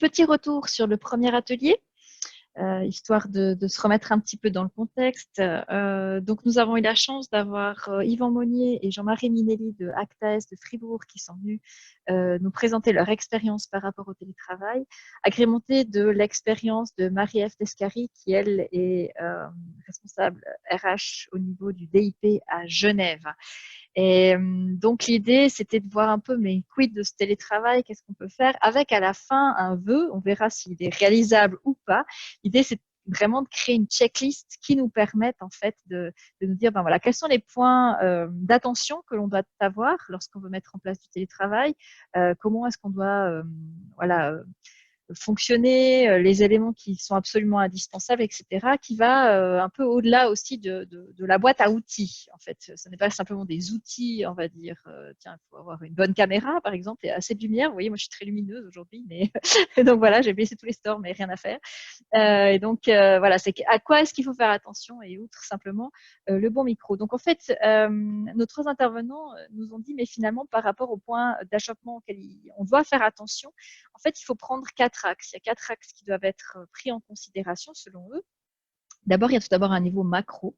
petit retour sur le premier atelier. Histoire de se remettre un petit peu dans le contexte. Donc, nous avons eu la chance d'avoir Yvan Monnier et Jean-Marie Minelli de ACTAES de Fribourg qui sont venus nous présenter leur expérience par rapport au télétravail, agrémentée de l'expérience de Marie-Ève Descari, qui, elle, est responsable RH au niveau du DIP à Genève. Et donc, l'idée, c'était de voir un peu, mais quid de ce télétravail, qu'est-ce qu'on peut faire avec à la fin un vœu, on verra s'il est réalisable ou pas. L'idée, c'est vraiment de créer une checklist qui nous permette en fait de nous dire, ben voilà, quels sont les points d'attention que l'on doit avoir lorsqu'on veut mettre en place du télétravail, comment est-ce qu'on doit voilà, fonctionner, les éléments qui sont absolument indispensables, etc., qui va un peu au-delà aussi de la boîte à outils. En fait, ce n'est pas simplement des outils, on va dire, tiens, il faut avoir une bonne caméra, par exemple, et assez de lumière. Vous voyez, moi, je suis très lumineuse aujourd'hui, mais donc voilà, j'ai baissé tous les stores, mais rien à faire. Et donc, voilà, c'est à quoi est-ce qu'il faut faire attention et outre simplement le bon micro. Donc, en fait, nos trois intervenants nous ont dit, mais finalement, par rapport au point d'achoppement auquel on doit faire attention, en fait, il faut prendre 4 axes. Il y a 4 axes qui doivent être pris en considération selon eux. D'abord, il y a tout d'abord un niveau macro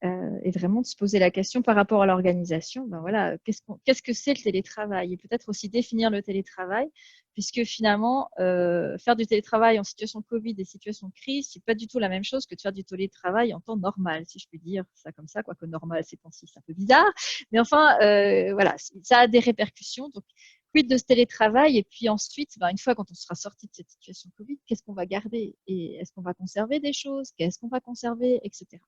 et vraiment de se poser la question par rapport à l'organisation. Ben voilà, qu'est-ce que c'est le télétravail? Et peut-être aussi définir le télétravail, puisque finalement, faire du télétravail en situation Covid et situation de crise, c'est pas du tout la même chose que de faire du télétravail en temps normal, si je puis dire ça comme ça, quoique normal, c'est un peu bizarre. Mais enfin, voilà, ça a des répercussions. Donc, quid de ce télétravail et puis ensuite, ben, une fois quand on sera sorti de cette situation Covid, qu'est-ce qu'on va garder et est-ce qu'on va conserver des choses, qu'est-ce qu'on va conserver, etc.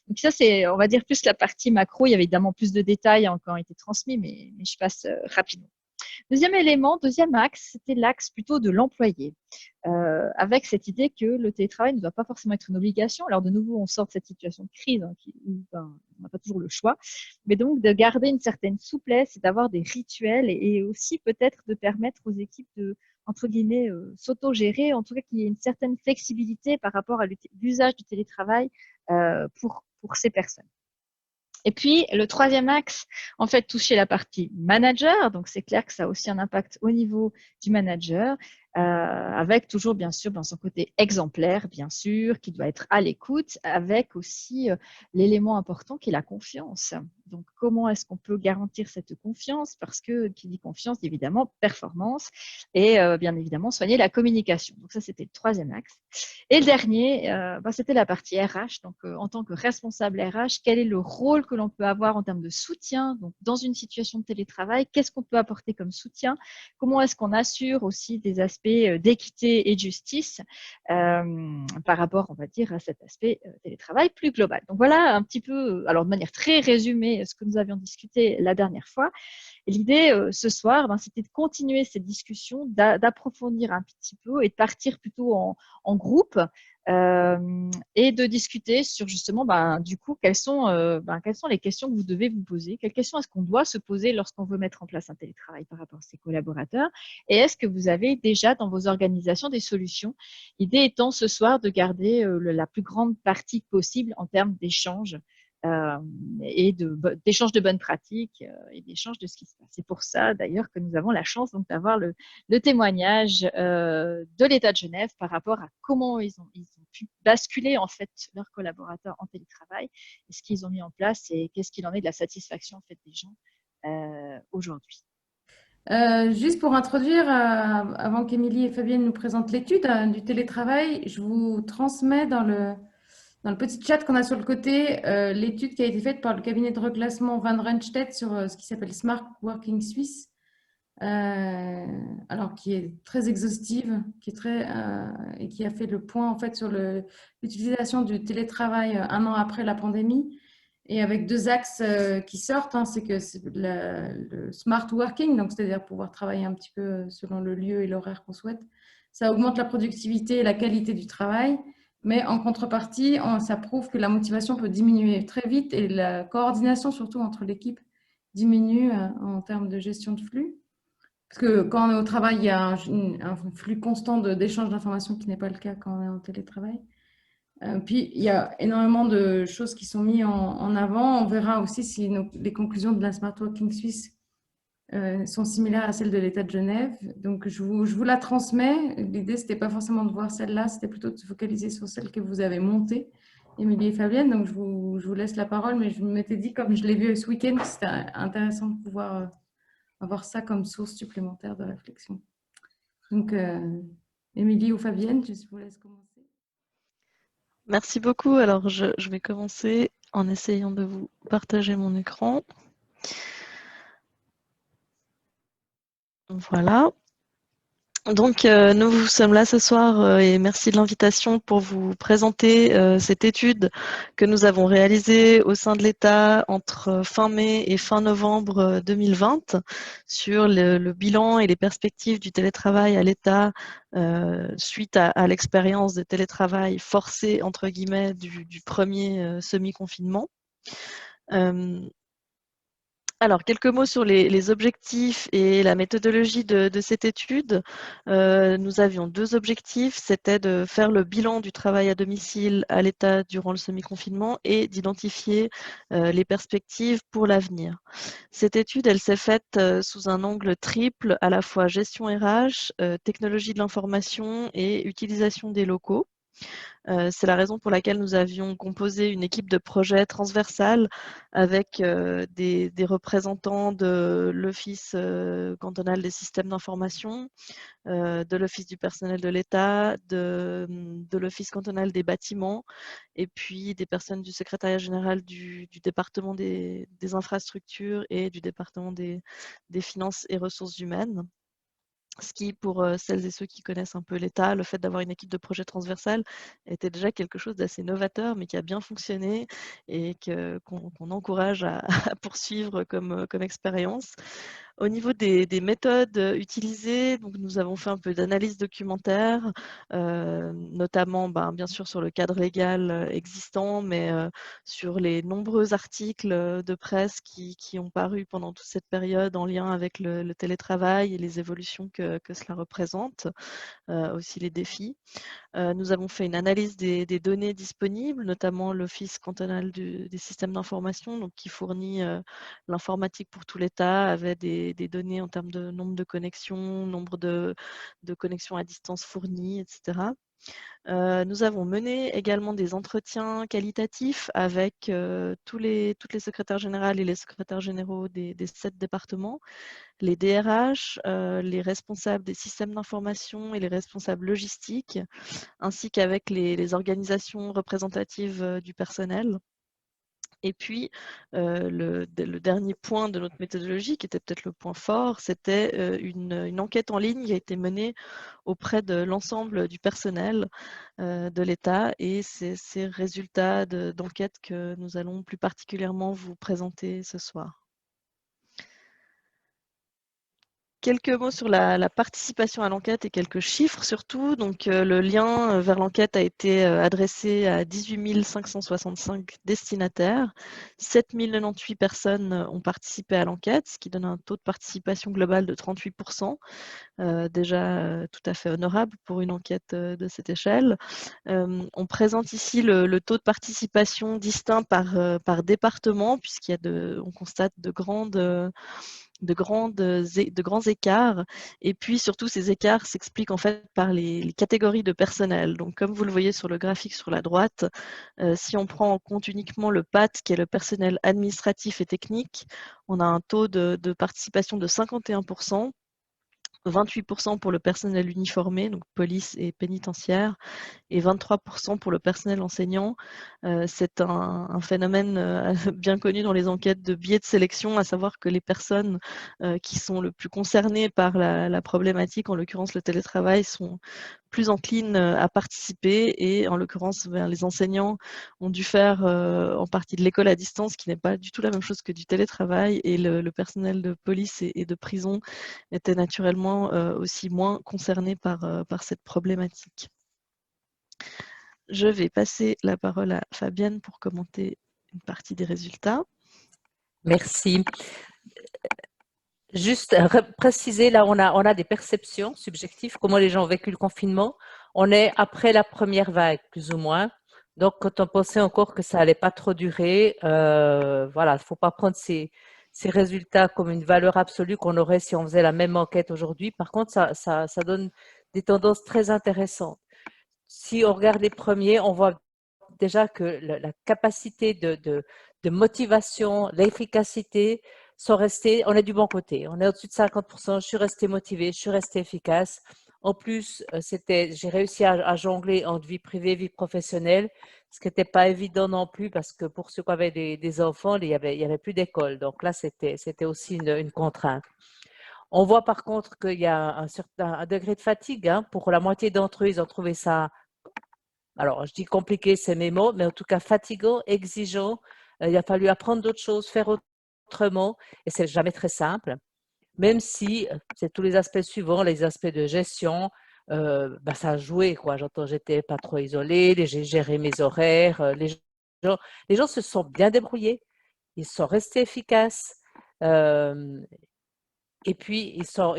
Donc ça, c'est, on va dire, plus la partie macro. Il y avait évidemment plus de détails qui ont été transmis, mais je passe rapidement. Deuxième élément, deuxième axe, c'était l'axe plutôt de l'employé, avec cette idée que le télétravail ne doit pas forcément être une obligation. Alors de nouveau, on sort de cette situation de crise où on n'a pas toujours le choix, mais donc de garder une certaine souplesse et d'avoir des rituels et aussi peut-être de permettre aux équipes de, entre guillemets, s'auto-gérer, en tout cas qu'il y ait une certaine flexibilité par rapport à l'usage du télétravail pour ces personnes. Et puis, le troisième axe, en fait, toucher la partie manager. Donc, c'est clair que ça a aussi un impact au niveau du manager, avec toujours, bien sûr, dans son côté exemplaire, bien sûr, qui doit être à l'écoute, avec aussi l'élément important qui est la confiance. Donc, comment est-ce qu'on peut garantir cette confiance? Parce que qui dit confiance, dit évidemment performance et bien évidemment soigner la communication. Donc, ça, c'était le troisième axe. Et le dernier, c'était la partie RH. Donc, en tant que responsable RH, quel est le rôle que l'on peut avoir en termes de soutien? Donc, dans une situation de télétravail, qu'est-ce qu'on peut apporter comme soutien? Comment est-ce qu'on assure aussi des aspects d'équité et de justice par rapport, on va dire, à cet aspect télétravail plus global? Donc, voilà un petit peu, alors de manière très résumée, ce que nous avions discuté la dernière fois. Et l'idée ce soir, c'était de continuer cette discussion, d'approfondir un petit peu et de partir plutôt en groupe et de discuter sur justement, du coup, quelles sont les questions que vous devez vous poser, quelles questions est-ce qu'on doit se poser lorsqu'on veut mettre en place un télétravail par rapport à ses collaborateurs et est-ce que vous avez déjà dans vos organisations des solutions? L'idée étant ce soir de garder la plus grande partie possible en termes d'échanges et d'échange de bonnes pratiques et d'échange de ce qui se passe. C'est pour ça d'ailleurs que nous avons la chance donc d'avoir le témoignage de l'État de Genève par rapport à comment ils ont pu basculer en fait leurs collaborateurs en télétravail et ce qu'ils ont mis en place et qu'est-ce qu'il en est de la satisfaction en fait des gens aujourd'hui. Juste pour introduire, avant qu'Émilie et Fabienne nous présentent l'étude du télétravail, je vous transmets dans le petit chat qu'on a sur le côté l'étude qui a été faite par le cabinet de reclassement Van Rensted sur ce qui s'appelle Smart Working Suisse, alors qui est très exhaustive, et qui a fait le point en fait sur l'utilisation du télétravail un an après la pandémie. Et avec deux axes qui sortent, c'est que le smart working, donc c'est-à-dire pouvoir travailler un petit peu selon le lieu et l'horaire qu'on souhaite, ça augmente la productivité et la qualité du travail, mais en contrepartie, ça prouve que la motivation peut diminuer très vite et la coordination, surtout entre l'équipe, diminue en termes de gestion de flux. Parce que quand on est au travail, il y a un flux constant d'échange d'informations qui n'est pas le cas quand on est en télétravail. Puis, il y a énormément de choses qui sont mises en avant. On verra aussi si les conclusions de la Smart Working Suisse sont similaires à celles de l'État de Genève. Donc, je vous la transmets. L'idée, ce n'était pas forcément de voir celle-là, c'était plutôt de se focaliser sur celle que vous avez montée, Émilie et Fabienne. Donc, je vous laisse la parole, mais je m'étais dit, comme je l'ai vu ce week-end, que c'était intéressant de pouvoir avoir ça comme source supplémentaire de réflexion. Donc, Émilie ou Fabienne, je vous laisse commencer. Merci beaucoup. Alors, je vais commencer en essayant de vous partager mon écran. Voilà. Donc, nous sommes là ce soir et merci de l'invitation pour vous présenter cette étude que nous avons réalisée au sein de l'État entre fin mai et fin novembre 2020 sur le bilan et les perspectives du télétravail à l'État suite à l'expérience de télétravail forcé, entre guillemets, du premier semi-confinement. Alors, quelques mots sur les objectifs et la méthodologie de cette étude. Nous avions deux objectifs, c'était de faire le bilan du travail à domicile à l'État durant le semi-confinement et d'identifier les perspectives pour l'avenir. Cette étude, elle s'est faite sous un angle triple, à la fois gestion RH, technologie de l'information et utilisation des locaux. C'est la raison pour laquelle nous avions composé une équipe de projet transversale avec des représentants de l'Office cantonal des systèmes d'information, de l'Office du personnel de l'État, de l'Office cantonal des bâtiments et puis des personnes du secrétariat général du département des infrastructures et du département des finances et ressources humaines. Ce qui, pour celles et ceux qui connaissent un peu l'État, le fait d'avoir une équipe de projet transversale était déjà quelque chose d'assez novateur, mais qui a bien fonctionné et qu'on encourage à, à poursuivre comme expérience. Au niveau des méthodes utilisées, donc nous avons fait un peu d'analyse documentaire, notamment bien sûr sur le cadre légal existant, mais sur les nombreux articles de presse qui ont paru pendant toute cette période en lien avec le télétravail et les évolutions que cela représente, aussi les défis. Nous avons fait une analyse des données disponibles, notamment l'Office cantonal des systèmes d'information, donc qui fournit l'informatique pour tout l'État, avait des données en termes de nombre de connexions, nombre de connexions à distance fournies, etc. Nous avons mené également des entretiens qualitatifs avec toutes les secrétaires générales et les secrétaires généraux des 7 départements, les DRH, les responsables des systèmes d'information et les responsables logistiques, ainsi qu'avec les organisations représentatives du personnel. Et puis, le dernier point de notre méthodologie, qui était peut-être le point fort, c'était une enquête en ligne qui a été menée auprès de l'ensemble du personnel de l'État. Et c'est ces résultats d'enquête que nous allons plus particulièrement vous présenter ce soir. Quelques mots sur la participation à l'enquête et quelques chiffres surtout. Donc, le lien vers l'enquête a été adressé à 18 565 destinataires. 7 098 personnes ont participé à l'enquête, ce qui donne un taux de participation global de 38%, déjà tout à fait honorable pour une enquête de cette échelle. On présente ici le taux de participation distinct par département, on constate de grands écarts. Et puis surtout, ces écarts s'expliquent en fait par les catégories de personnel. Donc, comme vous le voyez sur le graphique sur la droite, si on prend en compte uniquement le PAT, qui est le personnel administratif et technique, on a un taux de participation de 51%. 28% pour le personnel uniformé, donc police et pénitentiaire, et 23% pour le personnel enseignant. C'est un phénomène bien connu dans les enquêtes de biais de sélection, à savoir que les personnes qui sont le plus concernées par la problématique, en l'occurrence le télétravail, sont plus enclines à participer, et en l'occurrence les enseignants ont dû faire en partie de l'école à distance, qui n'est pas du tout la même chose que du télétravail, et le personnel de police et de prison était naturellement aussi moins concerné par cette problématique. Je vais passer la parole à Fabienne pour commenter une partie des résultats. Merci. Juste préciser, là, on a des perceptions subjectives, comment les gens ont vécu le confinement. On est après la première vague, plus ou moins. Donc, quand on pensait encore que ça allait pas trop durer, voilà, il ne faut pas prendre ces ces résultats comme une valeur absolue qu'on aurait si on faisait la même enquête aujourd'hui. Par contre, ça donne des tendances très intéressantes. Si on regarde les premiers, on voit déjà que la capacité de motivation, l'efficacité sont restés, on est du bon côté. On est au-dessus de 50%, je suis restée motivée, je suis restée efficace. En plus, j'ai réussi à jongler entre vie privée et vie professionnelle, ce qui n'était pas évident non plus parce que pour ceux qui avaient des enfants, il y avait plus d'école. Donc là, c'était aussi une contrainte. On voit par contre qu'il y a un certain degré de fatigue. Hein. Pour la moitié d'entre eux, ils ont trouvé ça, alors je dis compliqué, c'est mes mots, mais en tout cas fatigant, exigeant. Il a fallu apprendre d'autres choses, faire autrement, et c'est jamais très simple. Même si c'est tous les aspects suivants, les aspects de gestion, ça a joué, quoi. J'étais pas trop isolée, j'ai géré mes horaires, les gens se sont bien débrouillés, ils sont restés efficaces. Et puis, ils ont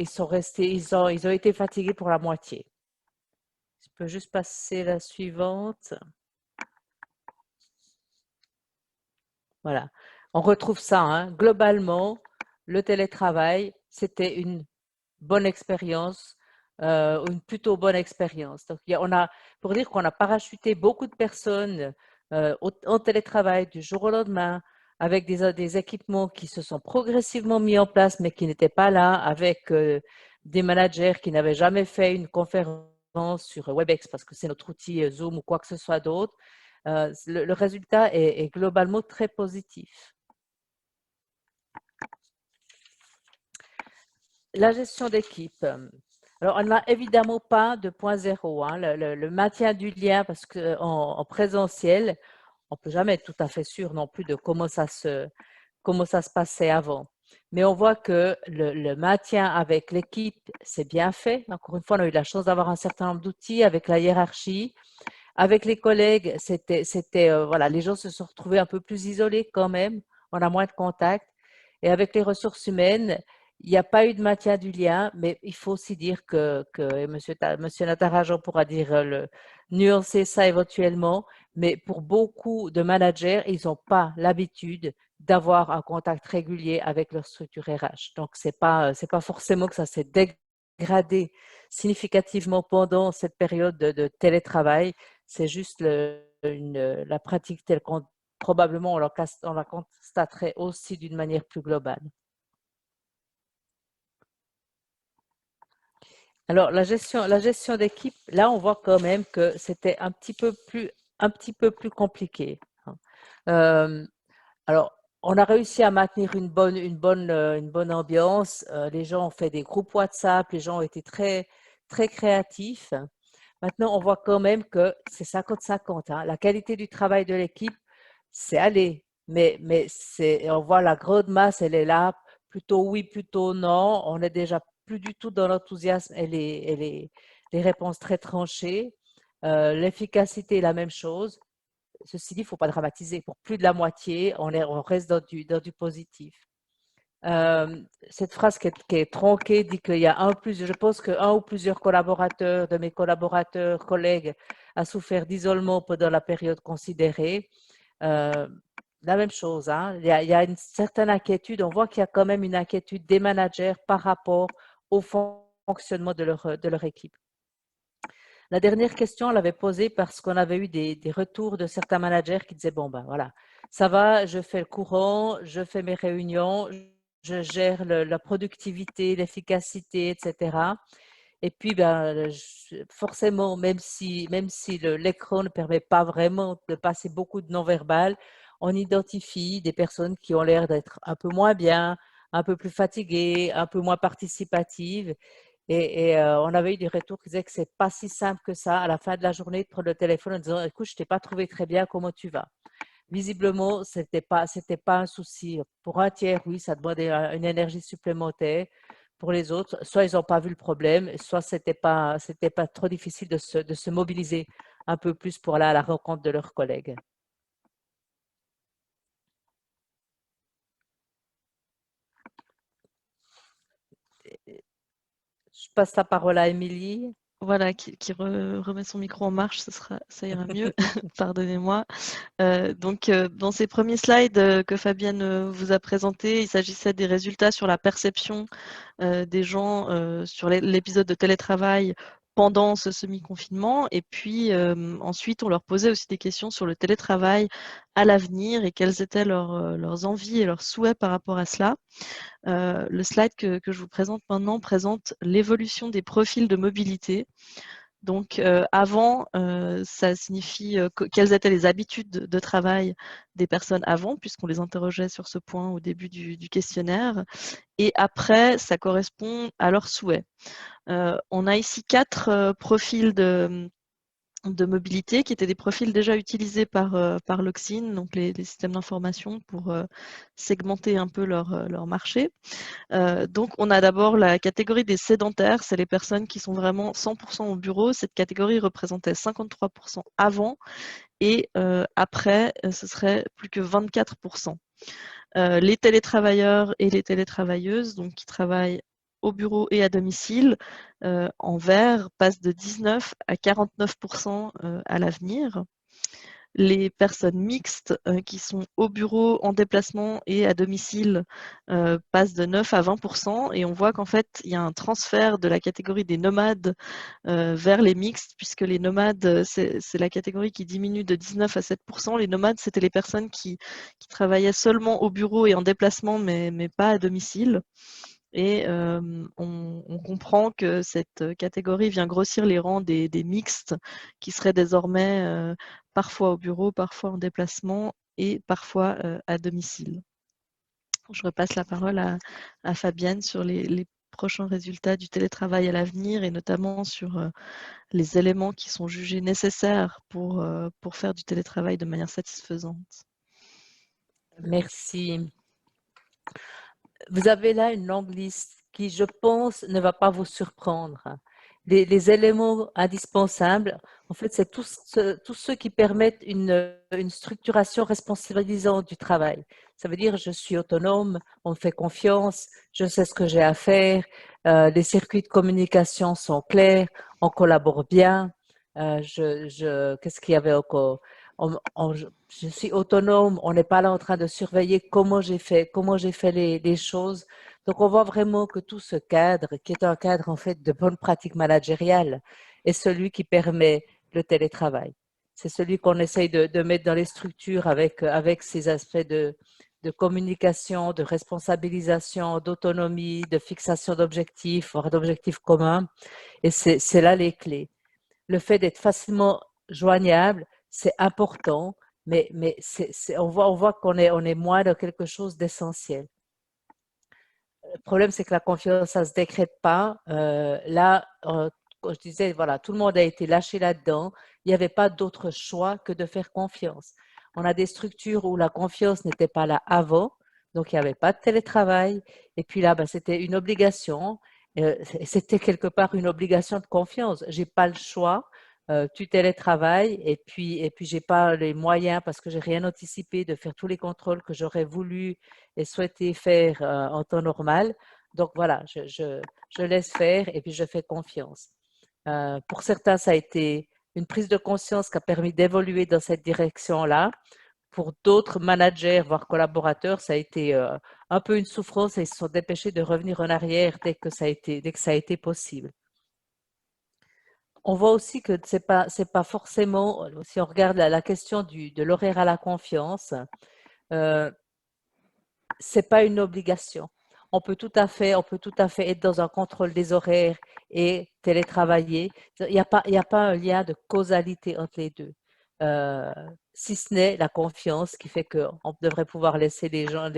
été fatigués pour la moitié. Je peux juste passer la suivante. Voilà. On retrouve ça, hein. Globalement, le télétravail, c'était une bonne expérience, une plutôt bonne expérience. Donc, pour dire qu'on a parachuté beaucoup de personnes en télétravail du jour au lendemain, avec des équipements qui se sont progressivement mis en place, mais qui n'étaient pas là, avec des managers qui n'avaient jamais fait une conférence sur WebEx, parce que c'est notre outil Zoom ou quoi que ce soit d'autre. Le résultat est globalement très positif. La gestion d'équipe. Alors, on n'a évidemment pas de point zéro. Hein. Le maintien du lien, parce qu'en présentiel, on ne peut jamais être tout à fait sûr non plus de comment ça se passait avant. Mais on voit que le maintien avec l'équipe, c'est bien fait. Encore une fois, on a eu la chance d'avoir un certain nombre d'outils avec la hiérarchie. Avec les collègues, voilà, les gens se sont retrouvés un peu plus isolés quand même. On a moins de contacts. Et avec les ressources humaines, il n'y a pas eu de maintien du lien, mais il faut aussi dire et monsieur Natarajan pourra dire nuancer ça éventuellement, mais pour beaucoup de managers, ils n'ont pas l'habitude d'avoir un contact régulier avec leur structure RH. Donc, c'est pas forcément que ça s'est dégradé significativement pendant cette période de télétravail. C'est juste la pratique telle qu'on probablement on la constaterait aussi d'une manière plus globale. Alors, la gestion d'équipe, là, on voit quand même que c'était un petit peu plus compliqué. Hein. Alors, on a réussi à maintenir une bonne ambiance. Les gens ont fait des groupes WhatsApp, les gens ont été très, très créatifs. Maintenant, on voit quand même que c'est 50-50. Hein. La qualité du travail de l'équipe, c'est aller. Mais on voit la grande masse, elle est là. Plutôt oui, plutôt non. On est déjà plus du tout dans l'enthousiasme et les réponses très tranchées. L'efficacité est la même chose. Ceci dit, il ne faut pas dramatiser. Pour plus de la moitié, on reste dans du positif. Cette phrase qui est tronquée dit qu'il y a je pense qu'un ou plusieurs collaborateurs de mes collaborateurs, collègues, a souffert d'isolement pendant la période considérée. La même chose, hein. Il y a une certaine inquiétude. On voit qu'il y a quand même une inquiétude des managers par rapport au fonctionnement de leur équipe. La dernière question, on l'avait posée parce qu'on avait eu des retours de certains managers qui disaient, bon, ben voilà, ça va, je fais le courant, je fais mes réunions, je gère la productivité, l'efficacité, etc. Et puis, forcément, même si l'écran ne permet pas vraiment de passer beaucoup de non-verbal, on identifie des personnes qui ont l'air d'être un peu moins bien, un peu plus fatiguées, un peu moins participatives. Et on avait eu des retours qui disaient que c'est pas si simple que ça, à la fin de la journée, de prendre le téléphone en disant, écoute, je t'ai pas trouvé très bien, comment tu vas? Visiblement, c'était pas un souci. Pour un tiers, oui, ça demandait une énergie supplémentaire. Pour les autres, soit ils n'ont pas vu le problème, soit c'était pas trop difficile de se mobiliser un peu plus pour aller à la rencontre de leurs collègues. Je passe la parole à Émilie. Voilà, qui remet son micro en marche, ça ira mieux. Pardonnez-moi. Dans ces premiers slides que Fabienne vous a présentés, il s'agissait des résultats sur la perception des gens sur l'épisode de télétravail pendant ce semi-confinement. Et puis ensuite, on leur posait aussi des questions sur le télétravail à l'avenir et quelles étaient leurs envies et leurs souhaits par rapport à cela. Le slide que je vous présente maintenant présente l'évolution des profils de mobilité. Donc avant, ça signifie quelles étaient les habitudes de travail des personnes avant, puisqu'on les interrogeait sur ce point au début du questionnaire. Et après, ça correspond à leurs souhaits. On a ici 4 profils de mobilité qui étaient des profils déjà utilisés par l'Ocsin, donc les systèmes d'information pour segmenter un peu leur marché. Donc, on a d'abord la catégorie des sédentaires, c'est les personnes qui sont vraiment 100% au bureau. Cette catégorie représentait 53% avant et après, ce serait plus que 24%. Les télétravailleurs et les télétravailleuses, donc qui travaillent au bureau et à domicile, en vert, passent de 19 à 49% à l'avenir. Les personnes mixtes qui sont au bureau, en déplacement et à domicile passent de 9 à 20%. Et on voit qu'en fait, il y a un transfert de la catégorie des nomades vers les mixtes, puisque les nomades, c'est la catégorie qui diminue de 19 à 7%. Les nomades, c'était les personnes qui travaillaient seulement au bureau et en déplacement, mais pas à domicile. Et on comprend que cette catégorie vient grossir les rangs des mixtes qui seraient désormais parfois au bureau, parfois en déplacement et parfois à domicile. Je repasse la parole à Fabienne sur les prochains résultats du télétravail à l'avenir et notamment sur les éléments qui sont jugés nécessaires pour faire du télétravail de manière satisfaisante. Merci. Vous avez là une longue liste qui, je pense, ne va pas vous surprendre. Les éléments indispensables, en fait, c'est tous ceux qui permettent une structuration responsabilisante du travail. Ça veut dire, je suis autonome, on me fait confiance, je sais ce que j'ai à faire, les circuits de communication sont clairs, on collabore bien. Qu'est-ce qu'il y avait encore? Je suis autonome, on n'est pas là en train de surveiller comment j'ai fait les choses. Donc, on voit vraiment que tout ce cadre, qui est un cadre en fait de bonnes pratiques managériales, est celui qui permet le télétravail. C'est celui qu'on essaye de mettre dans les structures avec ces aspects de communication, de responsabilisation, d'autonomie, de fixation d'objectifs, voire d'objectifs communs. Et c'est là les clés. Le fait d'être facilement joignable, c'est important, mais on voit qu'on est moins dans quelque chose d'essentiel. Le problème, c'est que la confiance, ça ne se décrète pas. Là, je disais, voilà, tout le monde a été lâché là-dedans. Il n'y avait pas d'autre choix que de faire confiance. On a des structures où la confiance n'était pas là avant, donc il n'y avait pas de télétravail. Et puis là, c'était une obligation. C'était quelque part une obligation de confiance. Je n'ai pas le choix. Tu télétravailles et puis j'ai pas les moyens parce que j'ai rien anticipé de faire tous les contrôles que j'aurais voulu et souhaité faire en temps normal. Donc voilà, je laisse faire et puis je fais confiance. Pour certains, ça a été une prise de conscience qui a permis d'évoluer dans cette direction-là. Pour d'autres managers, voire collaborateurs, ça a été un peu une souffrance et ils se sont dépêchés de revenir en arrière dès que ça a été possible. On voit aussi que c'est pas forcément, si on regarde la question de l'horaire à la confiance, c'est pas une obligation. On peut tout à fait être dans un contrôle des horaires et télétravailler. Il n'y a pas un lien de causalité entre les deux, si ce n'est la confiance qui fait qu'on devrait pouvoir laisser les gens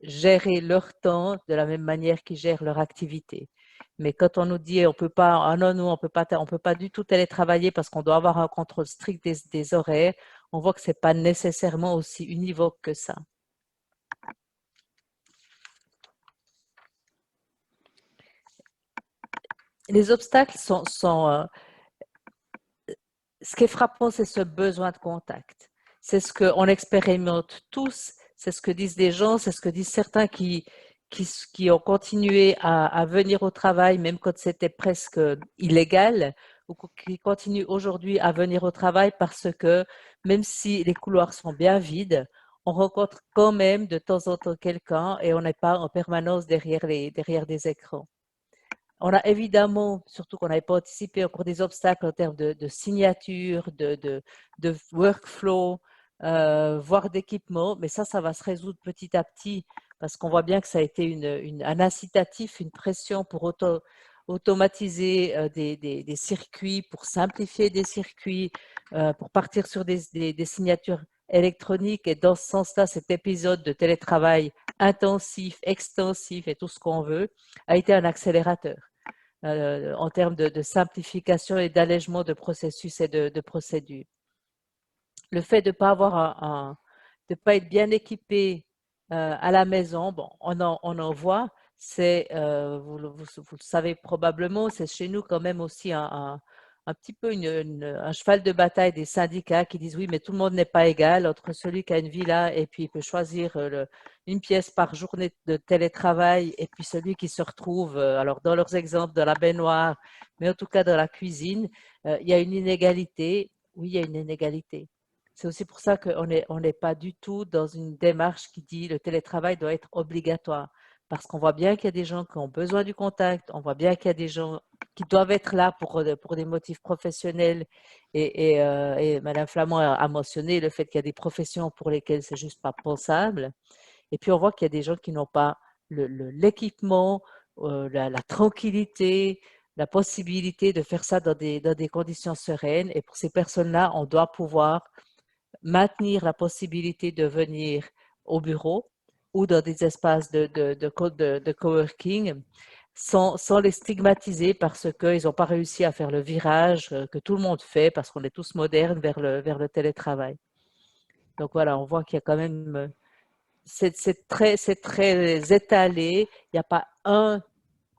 gérer leur temps de la même manière qu'ils gèrent leur activité. Mais quand on nous dit on peut pas, ah non, nous on peut pas du tout télétravailler parce qu'on doit avoir un contrôle strict des horaires, on voit que c'est pas nécessairement aussi univoque que ça. Les obstacles sont ce qui est frappant, c'est ce besoin de contact. C'est ce qu'on expérimente tous, c'est ce que disent des gens, c'est ce que disent certains qui qui ont continué à venir au travail, même quand c'était presque illégal, ou qui continuent aujourd'hui à venir au travail parce que même si les couloirs sont bien vides, on rencontre quand même de temps en temps quelqu'un et on n'est pas en permanence derrière des écrans. On a évidemment, surtout qu'on n'avait pas anticipé, encore des obstacles en termes de signature, de workflow, voire d'équipement, mais ça va se résoudre petit à petit parce qu'on voit bien que ça a été un incitatif, une pression pour automatiser des circuits, pour simplifier des circuits, pour partir sur des signatures électroniques. Et dans ce sens-là, cet épisode de télétravail intensif, extensif et tout ce qu'on veut a été un accélérateur en termes de simplification et d'allègement de processus et de procédures. Le fait de ne pas avoir de pas être bien équipé à la maison, bon, on en voit, c'est, vous le savez probablement, c'est chez nous quand même aussi un petit peu un cheval de bataille des syndicats qui disent oui, mais tout le monde n'est pas égal entre celui qui a une villa et puis il peut choisir une pièce par journée de télétravail et puis celui qui se retrouve, alors dans leurs exemples, dans la baignoire, mais en tout cas dans la cuisine, il y a une inégalité. Oui, il y a une inégalité. C'est aussi pour ça qu'on n'est pas du tout dans une démarche qui dit le télétravail doit être obligatoire. Parce qu'on voit bien qu'il y a des gens qui ont besoin du contact, on voit bien qu'il y a des gens qui doivent être là pour des motifs professionnels. Et Madame Flamand a mentionné le fait qu'il y a des professions pour lesquelles c'est juste pas pensable. Et puis on voit qu'il y a des gens qui n'ont pas l'équipement, la tranquillité, la possibilité de faire ça dans des conditions sereines. Et pour ces personnes-là, on doit pouvoir maintenir la possibilité de venir au bureau ou dans des espaces de coworking sans les stigmatiser parce qu'ils n'ont pas réussi à faire le virage que tout le monde fait parce qu'on est tous modernes vers le télétravail. Donc voilà, on voit qu'il y a quand même, c'est très étalé, il n'y a pas un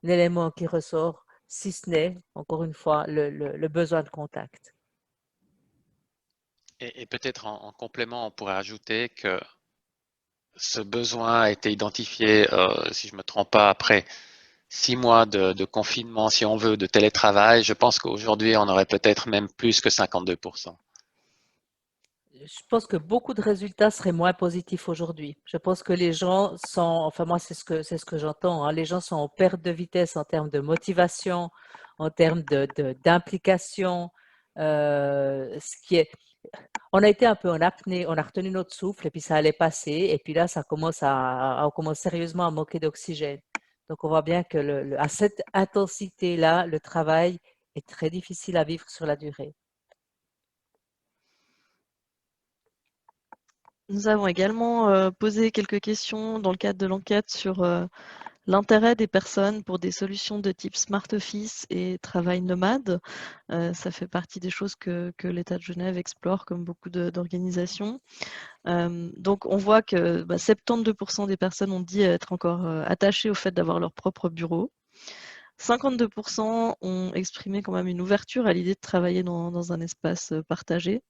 élément qui ressort, si ce n'est, encore une fois, le besoin de contact. Et peut-être en complément, on pourrait ajouter que ce besoin a été identifié, si je ne me trompe pas, après 6 mois de confinement, si on veut, de télétravail. Je pense qu'aujourd'hui, on aurait peut-être même plus que 52%. Je pense que beaucoup de résultats seraient moins positifs aujourd'hui. Je pense que les gens sont, enfin moi c'est ce que j'entends, hein, les gens sont en perte de vitesse en termes de motivation, en termes d'implication. On a été un peu en apnée, on a retenu notre souffle et puis ça allait passer et puis là on commence sérieusement à manquer d'oxygène. Donc on voit bien que à cette intensité-là, le travail est très difficile à vivre sur la durée. Nous avons également posé quelques questions dans le cadre de l'enquête sur l'intérêt des personnes pour des solutions de type Smart Office et travail nomade. Ça fait partie des choses que l'État de Genève explore comme beaucoup d'organisations. Donc on voit que 72% des personnes ont dit être encore attachées au fait d'avoir leur propre bureau. 52% ont exprimé quand même une ouverture à l'idée de travailler dans un espace partagé.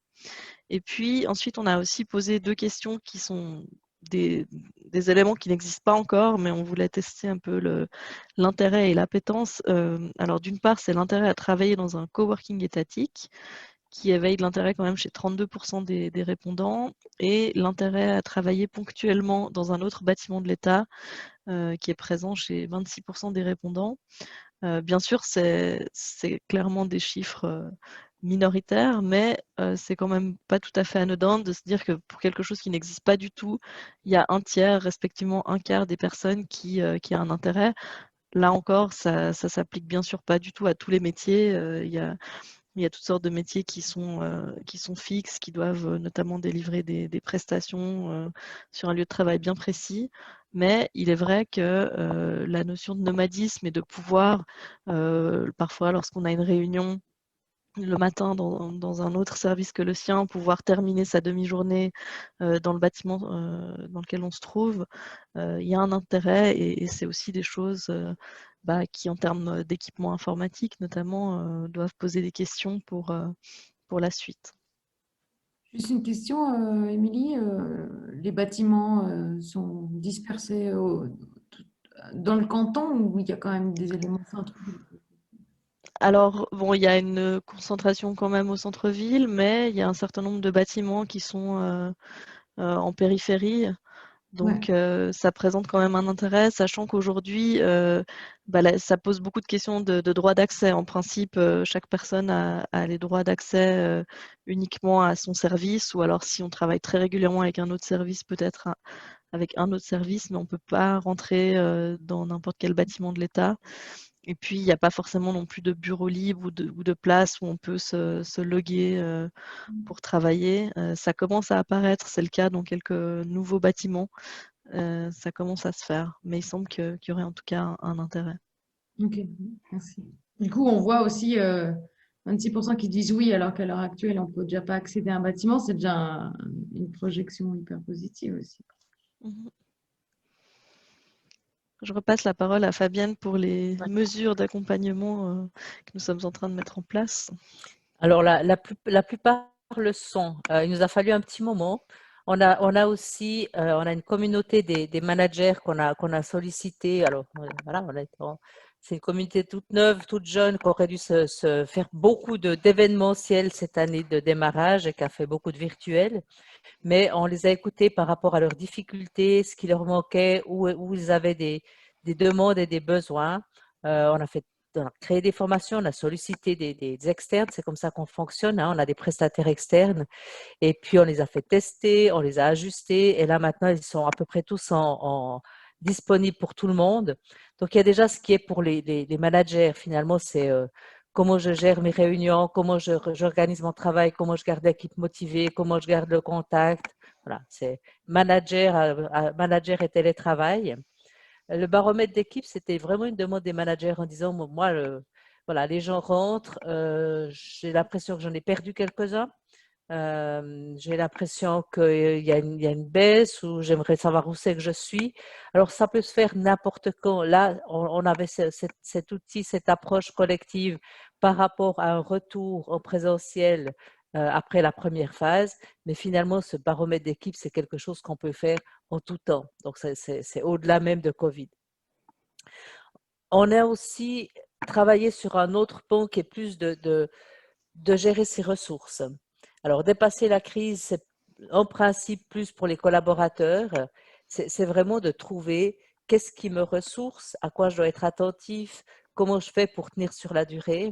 Et puis ensuite, on a aussi posé 2 questions qui sont des éléments qui n'existent pas encore, mais on voulait tester un peu l'intérêt et l'appétence. Alors d'une part, c'est l'intérêt à travailler dans un coworking étatique, qui éveille de l'intérêt quand même chez 32% des répondants, et l'intérêt à travailler ponctuellement dans un autre bâtiment de l'État, qui est présent chez 26% des répondants. Bien sûr, c'est clairement des chiffres minoritaires, mais c'est quand même pas tout à fait anodin de se dire que pour quelque chose qui n'existe pas du tout, il y a un tiers, respectivement un quart des personnes qui a un intérêt. Là encore, ça s'applique bien sûr pas du tout à tous les métiers. Il y a toutes sortes de métiers qui sont fixes, qui doivent notamment délivrer des prestations sur un lieu de travail bien précis. Mais il est vrai que la notion de nomadisme et de pouvoir, parfois lorsqu'on a une réunion le matin dans un autre service que le sien, pouvoir terminer sa demi-journée dans le bâtiment dans lequel on se trouve, il y a un intérêt et c'est aussi des choses qui, en termes d'équipement informatique notamment, doivent poser des questions pour la suite. Juste une question, Émilie. Les bâtiments sont dispersés dans le canton ou il y a quand même des éléments centraux? Alors, bon, il y a une concentration quand même au centre-ville, mais il y a un certain nombre de bâtiments qui sont en périphérie. Donc, ça présente quand même un intérêt, sachant qu'aujourd'hui, ça pose beaucoup de questions de droit d'accès. En principe, chaque personne a les droits d'accès uniquement à son service, ou alors si on travaille très régulièrement avec un autre service, peut-être avec un autre service, mais on ne peut pas rentrer dans n'importe quel bâtiment de l'État. Et puis, il n'y a pas forcément non plus de bureau libre ou de place où on peut se loguer pour travailler. Ça commence à apparaître, c'est le cas dans quelques nouveaux bâtiments. Ça commence à se faire, mais il semble qu'il y aurait en tout cas un intérêt. Ok, merci. Du coup, on voit aussi 26% qui disent oui, alors qu'à l'heure actuelle, on ne peut déjà pas accéder à un bâtiment. C'est déjà une projection hyper positive aussi. Mhm. Je repasse la parole à Fabienne pour les mesures d'accompagnement que nous sommes en train de mettre en place. Alors, la plupart le sont. Il nous a fallu un petit moment. On a aussi on a une communauté des managers qu'on a sollicité. Alors, voilà, c'est une communauté toute neuve, toute jeune, qui aurait dû se faire beaucoup d'événementiels cette année de démarrage et qui a fait beaucoup de virtuels. Mais on les a écoutés par rapport à leurs difficultés, ce qui leur manquait, où ils avaient des demandes et des besoins. On a créé des formations, on a sollicité des externes, c'est comme ça qu'on fonctionne, hein. On a des prestataires externes et puis on les a fait tester, on les a ajustés et là maintenant ils sont à peu près tous disponibles pour tout le monde. Donc il y a déjà ce qui est pour les managers, finalement, c'est comment je gère mes réunions, comment j'organise mon travail, comment je garde l'équipe motivée, comment je garde le contact. Voilà, c'est manager et télétravail. Le baromètre d'équipe, c'était vraiment une demande des managers en disant, moi, voilà, les gens rentrent, j'ai l'impression que j'en ai perdu quelques-uns. J'ai l'impression qu'il y a une baisse ou j'aimerais savoir où c'est que je suis. Alors, ça peut se faire n'importe quand. Là, on avait cet outil, cette approche collective par rapport à un retour au présentiel après la première phase. Mais finalement, ce baromètre d'équipe, c'est quelque chose qu'on peut faire en tout temps. Donc, c'est au-delà même de Covid. On a aussi travaillé sur un autre pont qui est plus de gérer ses ressources. Alors, dépasser la crise, c'est en principe plus pour les collaborateurs. C'est vraiment de trouver qu'est-ce qui me ressource, à quoi je dois être attentif, comment je fais pour tenir sur la durée.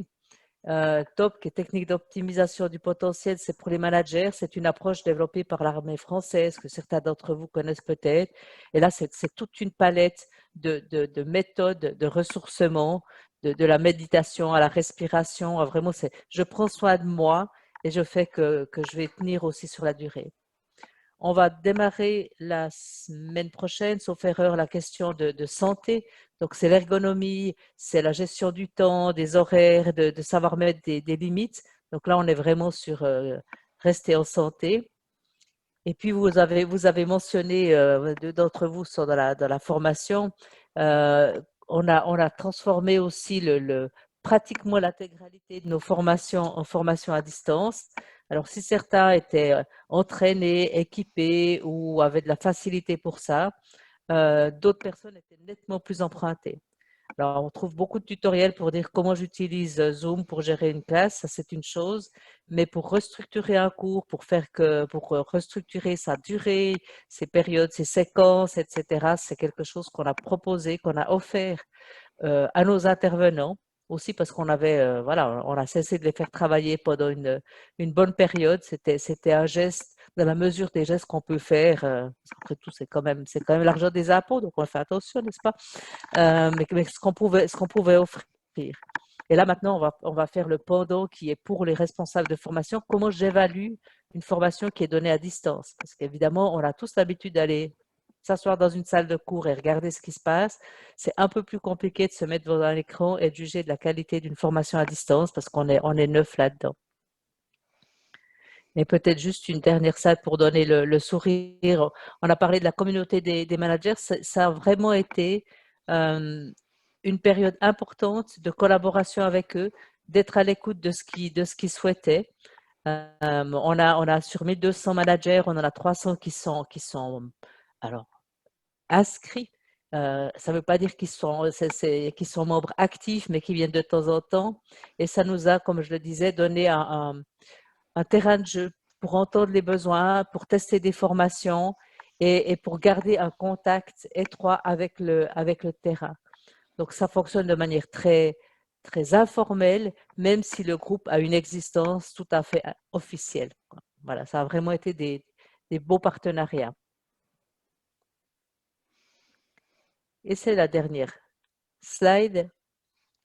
TOP, qui est technique d'optimisation du potentiel, c'est pour les managers. C'est une approche développée par l'armée française que certains d'entre vous connaissent peut-être. Et là, c'est toute une palette de méthodes de ressourcement, de la méditation à la respiration. Vraiment, je prends soin de moi et je fais que je vais tenir aussi sur la durée. On va démarrer la semaine prochaine, sauf erreur, la question de santé. Donc, c'est l'ergonomie, c'est la gestion du temps, des horaires, de savoir mettre des limites. Donc là, on est vraiment sur rester en santé. Et puis, vous avez mentionné, deux d'entre vous sont dans la formation. On a transformé aussi pratiquement l'intégralité de nos formations en formation à distance. Alors, si certains étaient entraînés, équipés ou avaient de la facilité pour ça, d'autres personnes étaient nettement plus empruntées. Alors, on trouve beaucoup de tutoriels pour dire comment j'utilise Zoom pour gérer une classe, ça c'est une chose, mais pour restructurer un cours, pour restructurer sa durée, ses périodes, ses séquences, etc., c'est quelque chose qu'on a proposé, qu'on a offert à nos intervenants, aussi parce qu'on avait, voilà, on a cessé de les faire travailler pendant une bonne période. C'était un geste, dans la mesure des gestes qu'on peut faire, parce qu'après tout, c'est quand même l'argent des impôts, donc on fait attention, n'est-ce pas? Mais ce qu'on pouvait offrir. Et là, maintenant, on va faire le pendant qui est pour les responsables de formation. Comment j'évalue une formation qui est donnée à distance? Parce qu'évidemment, on a tous l'habitude d'aller s'asseoir dans une salle de cours et regarder ce qui se passe. C'est un peu plus compliqué de se mettre devant un écran et de juger de la qualité d'une formation à distance parce qu'on est neuf là-dedans. Et peut-être juste une dernière salle pour donner le sourire. On a parlé de la communauté des managers. Ça a vraiment été une période importante de collaboration avec eux, d'être à l'écoute de ce qu'ils souhaitaient. On a sur 1200 managers, on en a 300 qui sont alors inscrits, Ça ne veut pas dire qu'ils sont membres actifs, mais qu'ils viennent de temps en temps. Et ça nous a, comme je le disais, donné un terrain de jeu pour entendre les besoins, pour tester des formations et pour garder un contact étroit avec le terrain. Donc, ça fonctionne de manière très, très informelle, même si le groupe a une existence tout à fait officielle. Voilà, ça a vraiment été des beaux partenariats. Et c'est la dernière slide.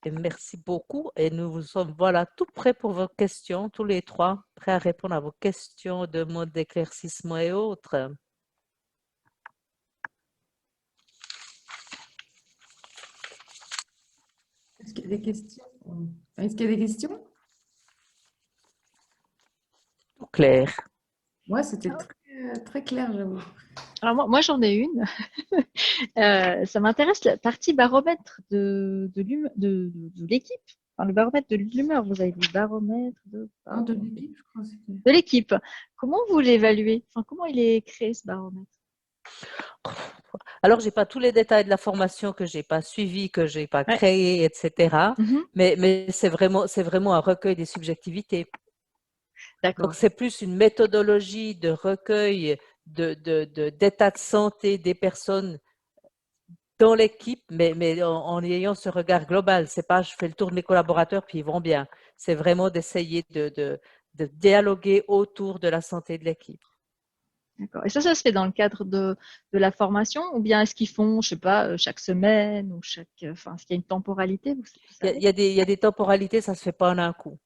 Et merci beaucoup. Et nous sommes voilà, tout prêts pour vos questions, tous les trois, prêts à répondre à vos questions, demandes d'éclaircissement et autres. Est-ce qu'il y a des questions? Est-ce qu'il y a des questions? Tout clair. Ouais, c'était très, très clair, j'avoue. Alors moi j'en ai une. Ça m'intéresse la partie baromètre de l'équipe. Enfin, le baromètre de l'humeur, vous avez dit baromètre Non, de l'équipe, je crois. de l'équipe. Comment vous l'évaluez? Enfin, comment il est créé ce baromètre? Alors, je n'ai pas tous les détails de la formation que je n'ai pas suivi, que je n'ai pas Ouais. créé, etc. Mhm. Mais c'est vraiment un recueil des subjectivités. D'accord. Donc, c'est plus une méthodologie de recueil d'état de santé des personnes dans l'équipe, mais en ayant ce regard global. C'est pas je fais le tour de mes collaborateurs puis ils vont bien. C'est vraiment d'essayer de dialoguer autour de la santé de l'équipe. D'accord. Et ça se fait dans le cadre de la formation ou bien est-ce qu'ils font, je sais pas, chaque semaine ou enfin, est-ce qu'il y a une temporalité, vous savez? Il y a des temporalités, ça se fait pas en un coup.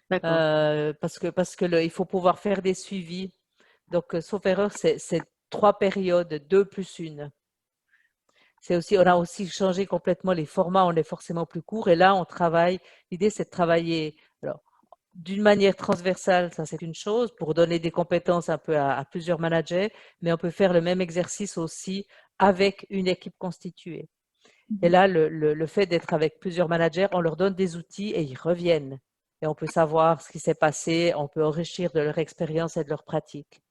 D'accord. Parce que il faut pouvoir faire des suivis. Donc, sauf erreur, c'est 3 périodes, 2 plus 1. On a aussi changé complètement les formats, on est forcément plus court. Et là, on travaille, l'idée c'est de travailler alors, d'une manière transversale, ça c'est une chose, pour donner des compétences un peu à plusieurs managers, mais on peut faire le même exercice aussi avec une équipe constituée. Et là, le fait d'être avec plusieurs managers, on leur donne des outils et ils reviennent. Et on peut savoir ce qui s'est passé, on peut enrichir de leur expérience et de leur pratique.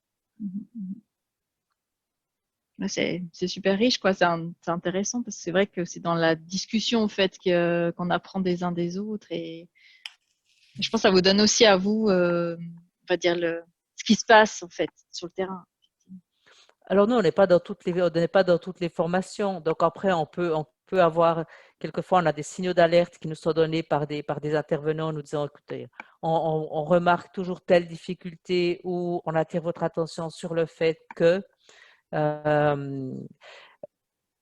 C'est super riche, quoi. C'est intéressant parce que c'est vrai que c'est dans la discussion, en fait, qu'on apprend des uns des autres. Et je pense que ça vous donne aussi à vous, on va dire, ce qui se passe, en fait, sur le terrain. Alors nous, on n'est pas dans toutes les formations. Donc après, on peut avoir, quelquefois, on a des signaux d'alerte qui nous sont donnés par des intervenants nous disant, écoutez, on remarque toujours telle difficulté ou on attire votre attention sur le fait que.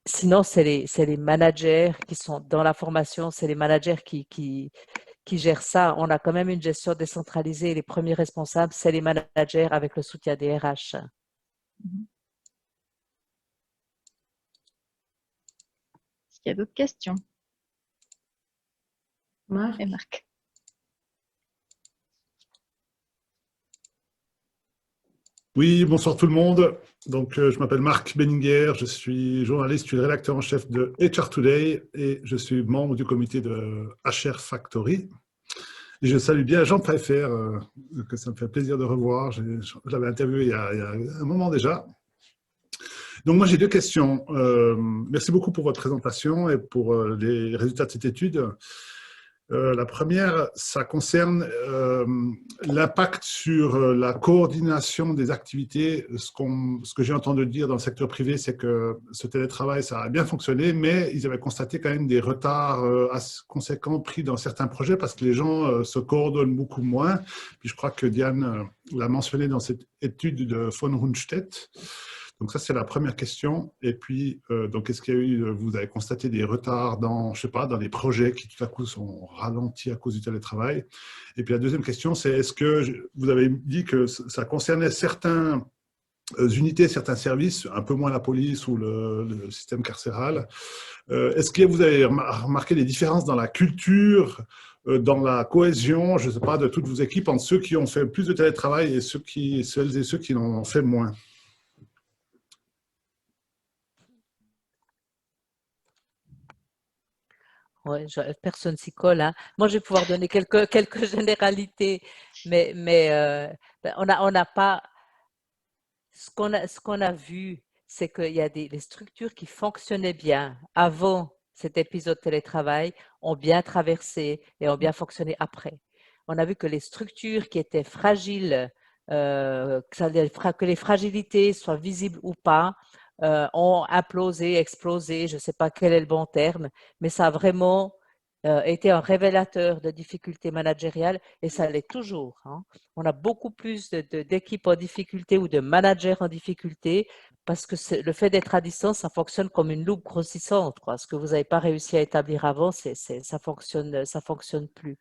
Sinon, c'est les managers qui sont dans la formation, c'est les managers qui gèrent ça. On a quand même une gestion décentralisée. Les premiers responsables, c'est les managers avec le soutien des RH. Est-ce qu'il y a d'autres questions? Marc? Et Marc. Oui, bonsoir tout le monde. Donc, je m'appelle Marc Benninger, je suis journaliste, je suis le rédacteur en chef de HR Today et je suis membre du comité de HR Factory. Et je salue bien Jean Pfeiffer, que ça me fait plaisir de revoir. Je l'avais interviewé il y a un moment déjà. Donc, moi, j'ai deux questions. Merci beaucoup pour votre présentation et pour les résultats de cette étude. La première, ça concerne l'impact sur la coordination des activités. Ce que j'ai entendu dire dans le secteur privé, c'est que ce télétravail, ça a bien fonctionné, mais ils avaient constaté quand même des retards assez conséquents pris dans certains projets parce que les gens se coordonnent beaucoup moins. Puis je crois que Diane l'a mentionné dans cette étude de von Rundstedt. Donc ça, c'est la première question. Et puis, donc, est-ce qu'il y a eu, vous avez constaté des retards dans, je sais pas, dans les projets qui tout à coup sont ralentis à cause du télétravail? Et puis la deuxième question, c'est est-ce que vous avez dit que ça concernait certaines unités, certains services, un peu moins la police ou le système carcéral. Est-ce que vous avez remarqué des différences dans la culture, dans la cohésion, je ne sais pas, de toutes vos équipes entre ceux qui ont fait plus de télétravail et celles et ceux qui en ont fait moins? Ouais, personne s'y colle, hein. Moi, je vais pouvoir donner quelques généralités, mais on n'a pas ce qu'on a vu, c'est qu'il y a les structures qui fonctionnaient bien avant cet épisode télétravail ont bien traversé et ont bien fonctionné après. On a vu que les structures qui étaient fragiles, que les fragilités soient visibles ou pas, ont implosé, explosé, je ne sais pas quel est le bon terme, mais ça a vraiment été un révélateur de difficultés managériales et ça l'est toujours. Hein. On a beaucoup plus d'équipes en difficulté ou de managers en difficulté parce que le fait d'être à distance, ça fonctionne comme une loupe grossissante, quoi. Ce que vous n'avez pas réussi à établir avant, ça fonctionne plus.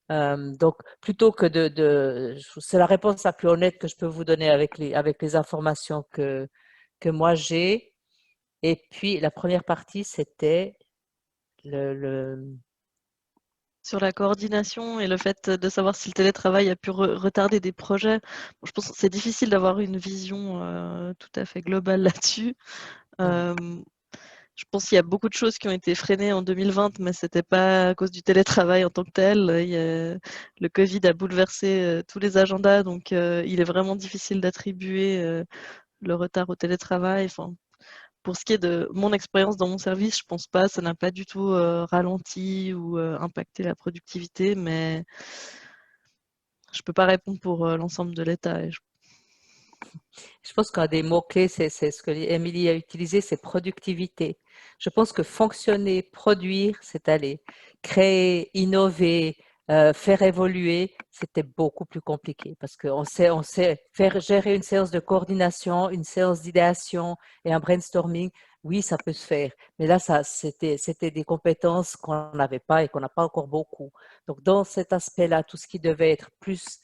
Donc, plutôt que c'est la réponse la plus honnête que je peux vous donner avec les informations que moi j'ai. Et puis, la première partie, c'était Sur la coordination et le fait de savoir si le télétravail a pu retarder des projets. Bon, je pense que c'est difficile d'avoir une vision tout à fait globale là-dessus. Je pense qu'il y a beaucoup de choses qui ont été freinées en 2020, mais ce n'était pas à cause du télétravail en tant que tel. Le Covid a bouleversé tous les agendas, donc il est vraiment difficile d'attribuer le retard au télétravail. Enfin, pour ce qui est de mon expérience dans mon service, je pense pas, ça n'a pas du tout ralenti ou impacté la productivité, mais je peux pas répondre pour l'ensemble de l'État. Je pense qu'un des mots-clés, c'est ce que Émilie a utilisé, c'est productivité. Je pense que fonctionner, produire, c'est aller créer, innover, faire évoluer, c'était beaucoup plus compliqué parce qu'on sait faire gérer une séance de coordination, une séance d'idéation et un brainstorming. Oui, ça peut se faire, mais là, c'était des compétences qu'on n'avait pas et qu'on n'a pas encore beaucoup. Donc, dans cet aspect-là, tout ce qui devait être plus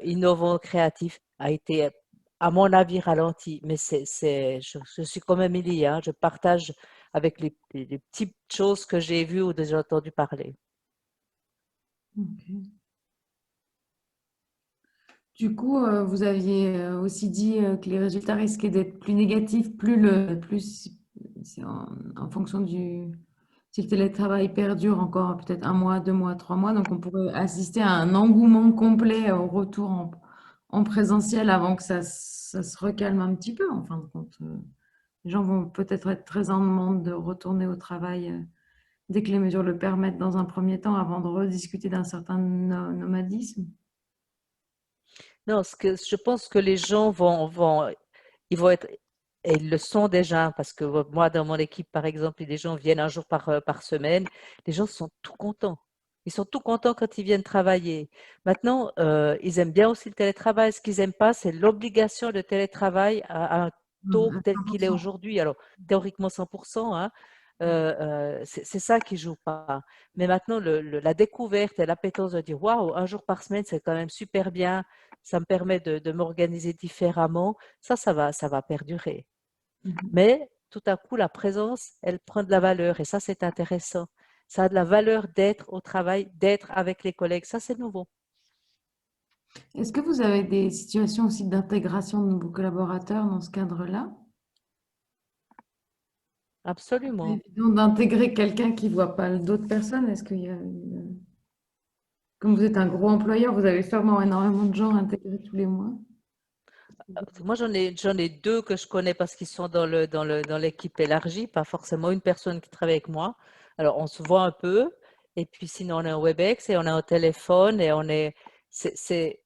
innovant, créatif, a été à mon avis, ralenti, mais je suis comme Émilie, hein, je partage avec les petites choses que j'ai vues ou déjà entendu parler. Okay. Du coup, vous aviez aussi dit que les résultats risquaient d'être plus négatifs, c'est en fonction si le télétravail perdure encore peut-être 1 mois, 2 mois, 3 mois, donc on pourrait assister à un engouement complet au retour en présentiel avant que ça se recalme un petit peu, en fin de compte. Les gens vont peut-être être très en demande de retourner au travail dès que les mesures le permettent dans un premier temps avant de rediscuter d'un certain nomadisme. Non, je pense que les gens ils vont être, et ils le sont déjà, parce que moi, dans mon équipe, par exemple, les gens viennent un jour par semaine, les gens sont tout contents. Ils sont tout contents quand ils viennent travailler. Maintenant, ils aiment bien aussi le télétravail. Ce qu'ils n'aiment pas, c'est l'obligation de télétravail à un taux À tel qu'il est 100%. aujourd'hui. Alors, théoriquement 100%, hein, c'est ça qui joue pas. Mais maintenant, la découverte et l'appétence de dire waouh, un jour par semaine, c'est quand même super bien. Ça me permet de m'organiser différemment. Ça va perdurer. Mais tout à coup, la présence, elle prend de la valeur et ça, c'est intéressant. Ça a de la valeur d'être au travail, d'être avec les collègues. Ça, c'est nouveau. Est-ce que vous avez des situations aussi d'intégration de nouveaux collaborateurs dans ce cadre-là? C'est Absolument. évident d'intégrer quelqu'un qui ne voit pas d'autres personnes. Est-ce qu'il y a Comme vous êtes un gros employeur, vous avez sûrement énormément de gens intégrés tous les mois. Moi, j'en ai deux que je connais parce qu'ils sont dans l'équipe élargie, pas forcément une personne qui travaille avec moi. Alors, on se voit un peu, et puis sinon, on est en WebEx et on est au téléphone et c'est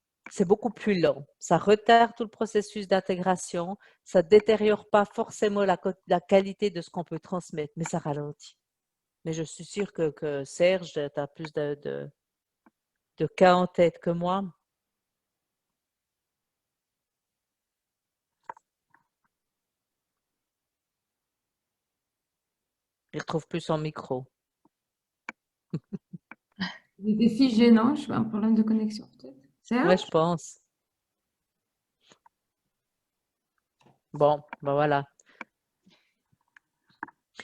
beaucoup plus lent. Ça retarde tout le processus d'intégration, ça détériore pas forcément la qualité de ce qu'on peut transmettre, mais ça ralentit. Mais je suis sûre que Serge, tu as plus de cas en tête que moi. Il retrouve plus son micro. Des défis gênants, je sais pas, un problème de connexion peut-être. Ouais, Serge? je pense. Bon, ben voilà.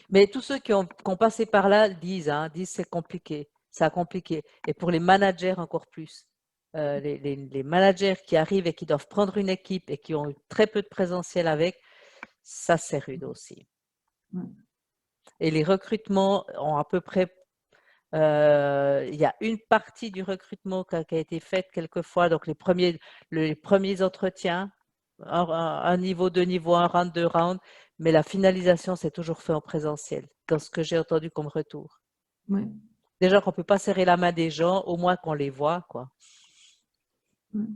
Mais tous ceux qui ont passé par là disent c'est compliqué, c'est compliqué. Et pour les managers encore plus. Les managers qui arrivent et qui doivent prendre une équipe et qui ont eu très peu de présentiel avec, ça c'est rude aussi. Ouais. Et les recrutements ont à peu près, il y a une partie du recrutement qui a été faite quelquefois, donc les premiers entretiens, un niveau, deux niveaux, un round, deux rounds, mais la finalisation, c'est toujours fait en présentiel, dans ce que j'ai entendu comme retour. Ouais. Déjà qu'on ne peut pas serrer la main des gens, au moins qu'on les voit, quoi. Ouais.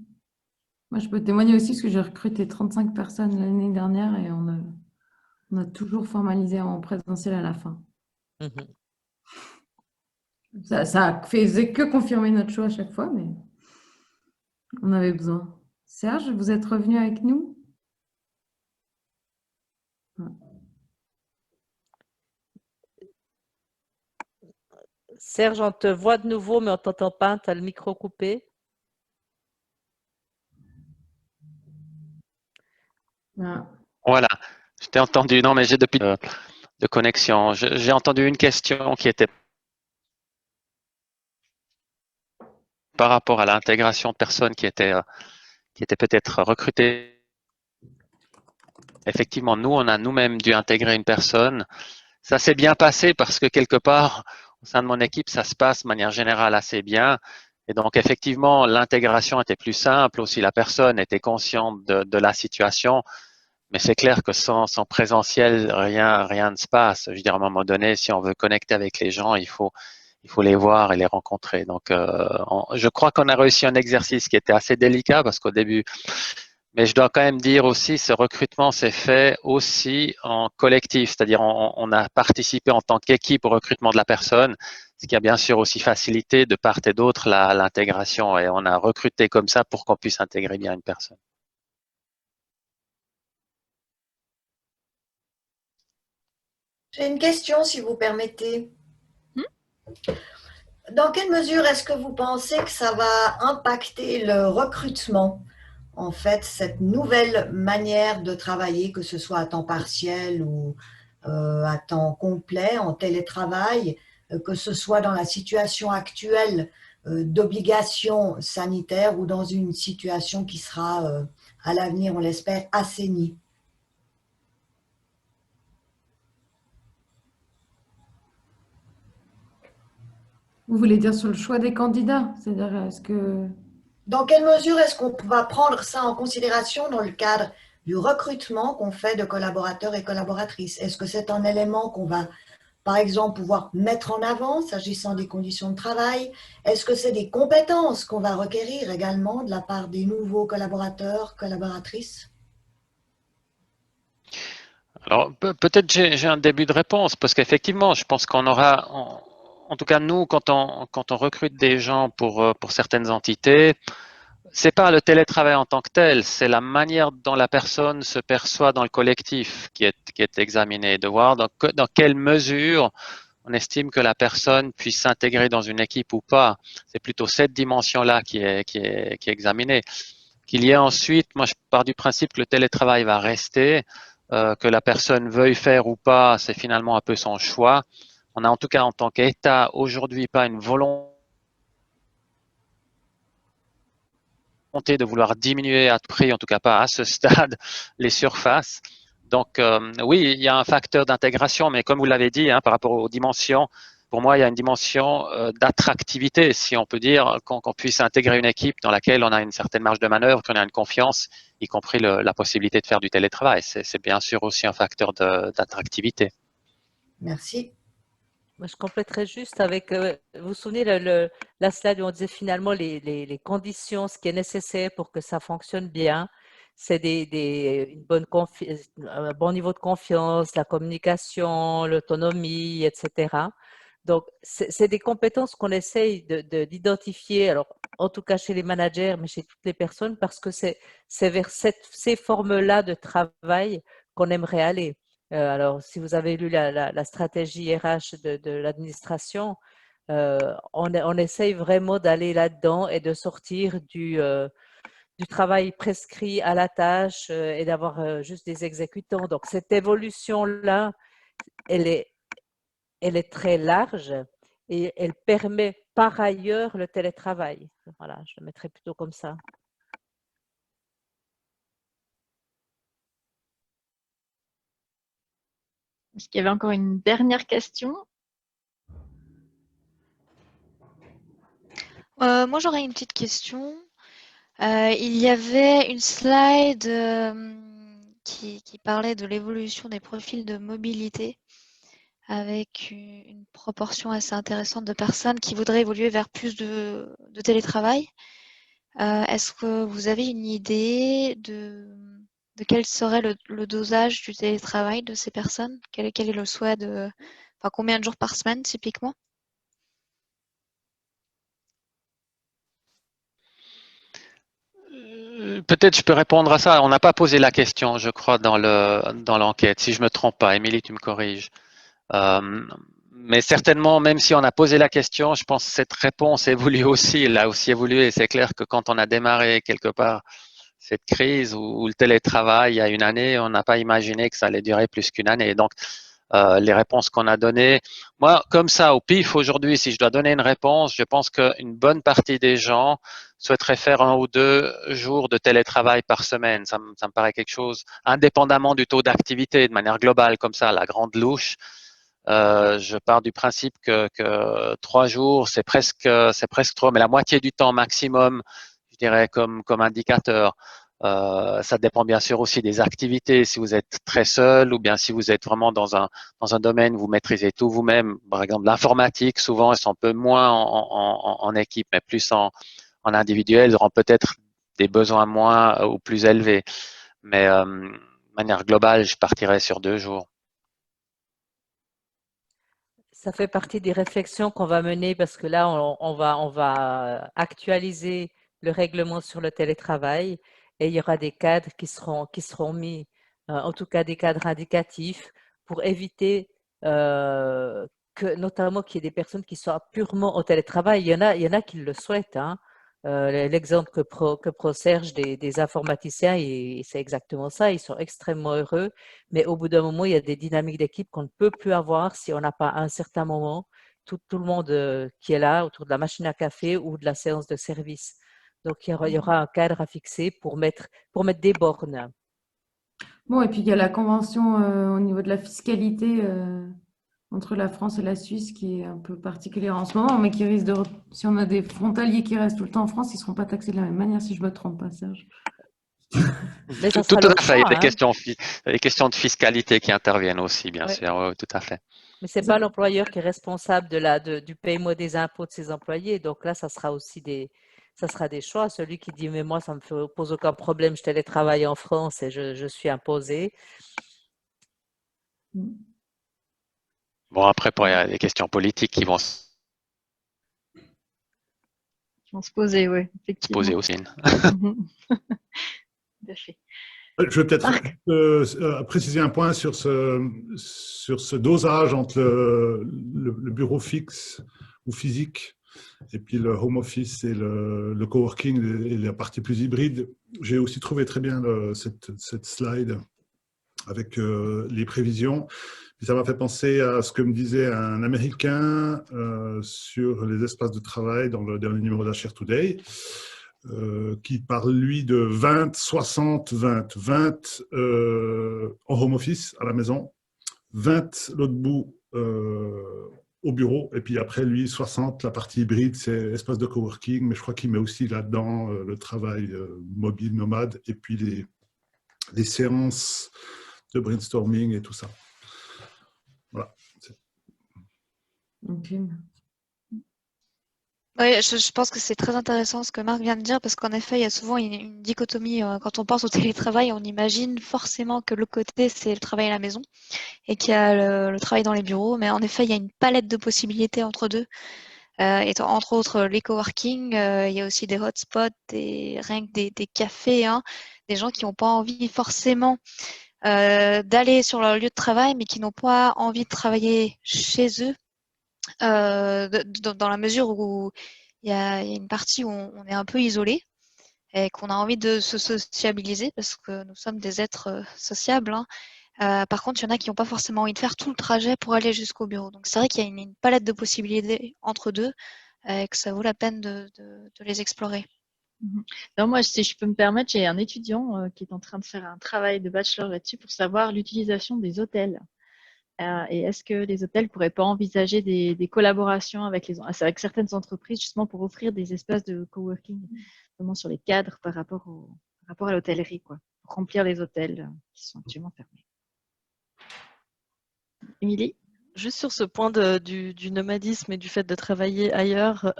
Moi, je peux témoigner aussi parce que j'ai recruté 35 personnes l'année dernière et on a toujours formalisé en présentiel à la fin. Mhm. Ça faisait que confirmer notre choix à chaque fois, mais on avait besoin. Serge, vous êtes revenu avec nous? Ouais. Serge, on te voit de nouveau, mais on ne t'entend pas, tu as le micro coupé. Ah. Voilà, je t'ai entendu. Non, mais j'ai depuis de connexion. J'ai entendu une question qui était par rapport à l'intégration de personnes qui étaient peut-être recrutées. Effectivement, nous, on a nous-mêmes dû intégrer une personne. Ça s'est bien passé parce que quelque part, au sein de mon équipe, ça se passe de manière générale assez bien. Et donc, effectivement, l'intégration était plus simple. Aussi, la personne était consciente de la situation. Mais c'est clair que sans présentiel, rien ne se passe. Je veux dire, à un moment donné, si on veut connecter avec les gens, il faut les voir et les rencontrer. Donc, je crois qu'on a réussi un exercice qui était assez délicat parce qu'au début, mais je dois quand même dire aussi, ce recrutement s'est fait aussi en collectif, c'est-à-dire on a participé en tant qu'équipe au recrutement de la personne, ce qui a bien sûr aussi facilité de part et d'autre l'intégration et on a recruté comme ça pour qu'on puisse intégrer bien une personne. J'ai une question, si vous permettez. Hmm? Dans quelle mesure est-ce que vous pensez que ça va impacter le recrutement, en fait, cette nouvelle manière de travailler, que ce soit à temps partiel ou à temps complet, en télétravail, que ce soit dans la situation actuelle d'obligation sanitaire ou dans une situation qui sera, à l'avenir, on l'espère, assainie? Vous voulez dire sur le choix des candidats? C'est-à-dire, est-ce que... Dans quelle mesure est-ce qu'on va prendre ça en considération dans le cadre du recrutement qu'on fait de collaborateurs et collaboratrices? Est-ce que c'est un élément qu'on va, par exemple, pouvoir mettre en avant s'agissant des conditions de travail? Est-ce que c'est des compétences qu'on va requérir également de la part des nouveaux collaborateurs, collaboratrices? Alors peut-être j'ai un début de réponse parce qu'effectivement, je pense qu'on aura, en tout cas nous, quand on recrute des gens pour certaines entités, c'est pas le télétravail en tant que tel, c'est la manière dont la personne se perçoit dans le collectif qui est examinée, de voir dans quelle mesure on estime que la personne puisse s'intégrer dans une équipe ou pas. C'est plutôt cette dimension-là qui est examinée. Qu'il y ait ensuite, moi je pars du principe que le télétravail va rester, que la personne veuille faire ou pas, c'est finalement un peu son choix. On a en tout cas en tant qu'État aujourd'hui pas une volonté de vouloir diminuer à tout prix, en tout cas pas à ce stade, les surfaces. Donc oui, il y a un facteur d'intégration, mais comme vous l'avez dit, hein, par rapport aux dimensions, pour moi, il y a une dimension d'attractivité, si on peut dire, qu'on puisse intégrer une équipe dans laquelle on a une certaine marge de manœuvre, qu'on a une confiance, y compris la possibilité de faire du télétravail. C'est bien sûr aussi un facteur d'attractivité. Merci. Moi, je compléterais juste avec, vous vous souvenez, la slide où on disait finalement les conditions, ce qui est nécessaire pour que ça fonctionne bien, c'est un bon niveau de confiance, la communication, l'autonomie, etc. Donc, c'est des compétences qu'on essaye d'identifier, alors en tout cas chez les managers, mais chez toutes les personnes, parce que c'est vers ces formes-là de travail qu'on aimerait aller. Alors, si vous avez lu la stratégie RH de l'administration, on essaye vraiment d'aller là-dedans et de sortir du travail prescrit à la tâche et d'avoir juste des exécutants. Donc, cette évolution-là, elle est très large et elle permet par ailleurs le télétravail. Voilà, je le mettrais plutôt comme ça. Est-ce qu'il y avait encore une dernière question? Moi, j'aurais une petite question. Il y avait une slide qui parlait de l'évolution des profils de mobilité avec une proportion assez intéressante de personnes qui voudraient évoluer vers plus de télétravail. Est-ce que vous avez une idée de quel serait le dosage du télétravail de ces personnes? Quel est le souhait enfin, combien de jours par semaine typiquement? Peut-être je peux répondre à ça. On n'a pas posé la question, je crois, dans l'enquête. Si je me trompe pas, Émilie, tu me corriges. Mais certainement, même si on a posé la question, je pense que cette réponse évolue aussi. Elle a aussi évolué. C'est clair que quand on a démarré quelque part cette crise ou le télétravail il y a une année, on n'a pas imaginé que ça allait durer plus qu'une année. Donc, les réponses qu'on a données, moi, comme ça, au pif, aujourd'hui, si je dois donner une réponse, je pense qu'une bonne partie des gens souhaiteraient faire 1 ou 2 jours de télétravail par semaine. Ça me paraît quelque chose, indépendamment du taux d'activité, de manière globale, comme ça, la grande louche. Je pars du principe que 3 jours, c'est presque trop, mais la moitié du temps maximum, je dirais comme indicateur. Ça dépend bien sûr aussi des activités. Si vous êtes très seul ou bien si vous êtes vraiment dans un domaine où vous maîtrisez tout vous-même. Par exemple, l'informatique, souvent, ils sont un peu moins en équipe, mais plus en individuel. Ils auront peut-être des besoins moins ou plus élevés. Mais de manière globale, je partirais sur 2 jours. Ça fait partie des réflexions qu'on va mener parce que là, on va actualiser le règlement sur le télétravail et il y aura des cadres qui seront mis, en tout cas des cadres indicatifs pour éviter notamment qu'il y ait des personnes qui soient purement au télétravail. Il y en a qui le souhaitent, hein. L'exemple que ProSerge des informaticiens, c'est exactement ça. Ils sont extrêmement heureux, mais au bout d'un moment, il y a des dynamiques d'équipe qu'on ne peut plus avoir si on n'a pas à un certain moment tout le monde qui est là autour de la machine à café ou de la séance de service. Donc, il y aura un cadre à fixer pour mettre des bornes. Bon, et puis il y a la convention au niveau de la fiscalité entre la France et la Suisse qui est un peu particulière en ce moment, mais qui risque si on a des frontaliers qui restent tout le temps en France, ils ne seront pas taxés de la même manière, si je ne me trompe pas, Serge. Mais ça Tout sera leur à fait. Il y a choix, hein. des questions de fiscalité qui interviennent aussi, bien Ouais. sûr. Oui, tout à fait. Mais ce n'est pas l'employeur qui est responsable du paiement des impôts de ses employés. Donc là, ça sera des choix. Celui qui dit, mais moi, ça ne me pose aucun problème, je télétravaille en France et je suis imposé. Bon, après, il y a des questions politiques qui vont se Qui vont se poser, oui, effectivement. poser aussi. Tout à fait. Je vais peut-être préciser un point sur ce dosage entre le bureau fixe ou physique et puis le home office et le coworking et la partie plus hybride. J'ai aussi trouvé très bien cette slide avec les prévisions. Puis ça m'a fait penser à ce que me disait un Américain sur les espaces de travail dans le dernier numéro d'HR Today. Qui parle, lui, de 20, 60, 20. 20 en home office, à la maison, 20 l'autre bout au bureau, et puis après, lui, 60, la partie hybride, c'est espace de coworking, mais je crois qu'il met aussi là-dedans le travail mobile, nomade, et puis les séances de brainstorming et tout ça. Voilà. Ok. Oui, je pense que c'est très intéressant ce que Marc vient de dire parce qu'en effet, il y a souvent une dichotomie. Quand on pense au télétravail, on imagine forcément que le côté, c'est le travail à la maison et qu'il y a le travail dans les bureaux. Mais en effet, il y a une palette de possibilités entre deux. Et entre autres, les coworking, il y a aussi des hotspots, rien que des cafés, hein, des gens qui n'ont pas envie forcément d'aller sur leur lieu de travail, mais qui n'ont pas envie de travailler chez eux. Dans la mesure où il y a une partie où on est un peu isolé et qu'on a envie de se sociabiliser parce que nous sommes des êtres sociables, hein. Par contre, il y en a qui n'ont pas forcément envie de faire tout le trajet pour aller jusqu'au bureau. Donc, c'est vrai qu'il y a une palette de possibilités entre deux et que ça vaut la peine de les explorer. Non, moi, si je peux me permettre, j'ai un étudiant qui est en train de faire un travail de bachelor là-dessus pour savoir l'utilisation des hôtels. Et est-ce que les hôtels ne pourraient pas envisager des collaborations avec certaines entreprises justement pour offrir des espaces de coworking, notamment sur les cadres par rapport à l'hôtellerie, quoi, pour remplir les hôtels qui sont actuellement fermés. Émilie? Juste sur ce point du nomadisme et du fait de travailler ailleurs,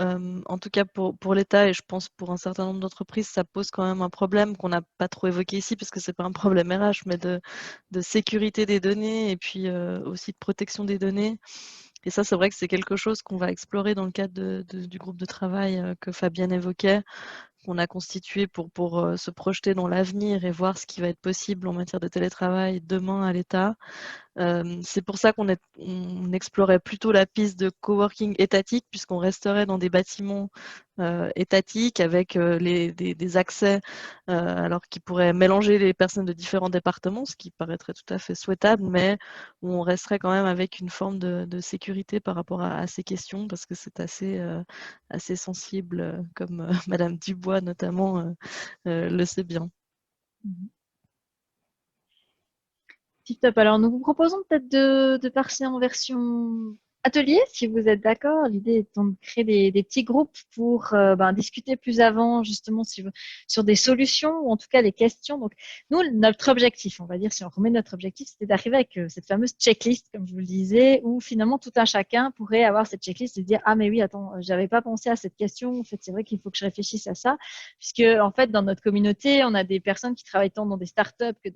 en tout cas pour l'État et je pense pour un certain nombre d'entreprises, ça pose quand même un problème qu'on n'a pas trop évoqué ici parce que c'est pas un problème RH, mais de sécurité des données et puis aussi de protection des données. Et ça, c'est vrai que c'est quelque chose qu'on va explorer dans le cadre du groupe de travail que Fabienne évoquait, qu'on a constitué pour se projeter dans l'avenir et voir ce qui va être possible en matière de télétravail demain à l'État. C'est pour ça qu'on explorait plutôt la piste de coworking étatique, puisqu'on resterait dans des bâtiments étatiques avec des accès alors qui pourraient mélanger les personnes de différents départements, ce qui paraîtrait tout à fait souhaitable, mais où on resterait quand même avec une forme de sécurité par rapport à ces questions, parce que c'est assez sensible, comme Madame Dubois notamment le sait bien. Tip top. Alors, nous vous proposons peut-être de passer en version atelier, si vous êtes d'accord. L'idée étant de créer des petits groupes pour discuter plus avant, justement, sur des solutions ou en tout cas des questions. Donc, nous, notre objectif, on va dire, si on remet notre objectif, c'était d'arriver avec cette fameuse checklist, comme je vous le disais, où finalement tout un chacun pourrait avoir cette checklist et se dire « Ah, mais oui, attends, j'avais pas pensé à cette question. En fait, c'est vrai qu'il faut que je réfléchisse à ça. » Puisque, en fait, dans notre communauté, on a des personnes qui travaillent tant dans des startups que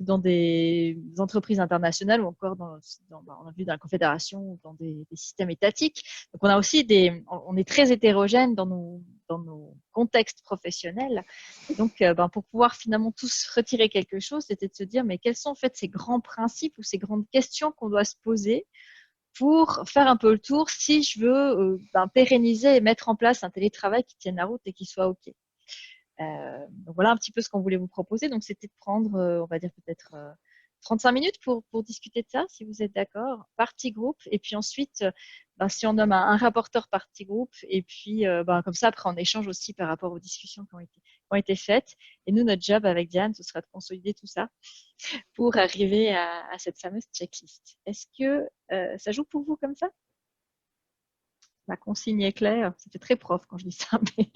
dans des entreprises internationales ou encore on a vu dans la confédération ou dans des systèmes étatiques. Donc, on a aussi on est très hétérogène dans nos contextes professionnels. Et donc, pour pouvoir finalement tous retirer quelque chose, c'était de se dire, mais quels sont en fait ces grands principes ou ces grandes questions qu'on doit se poser pour faire un peu le tour si je veux pérenniser et mettre en place un télétravail qui tienne la route et qui soit OK. Donc voilà un petit peu ce qu'on voulait vous proposer. Donc c'était de prendre, on va dire peut-être 35 minutes pour discuter de ça, si vous êtes d'accord, par petit groupe. Et puis ensuite, si on nomme un rapporteur par petit groupe, et puis comme ça, après on échange aussi par rapport aux discussions qui ont été faites. Et nous, notre job avec Diane, ce sera de consolider tout ça pour arriver à cette fameuse checklist. Est-ce que ça joue pour vous comme ça? La consigne est claire. C'était très prof quand je dis ça, mais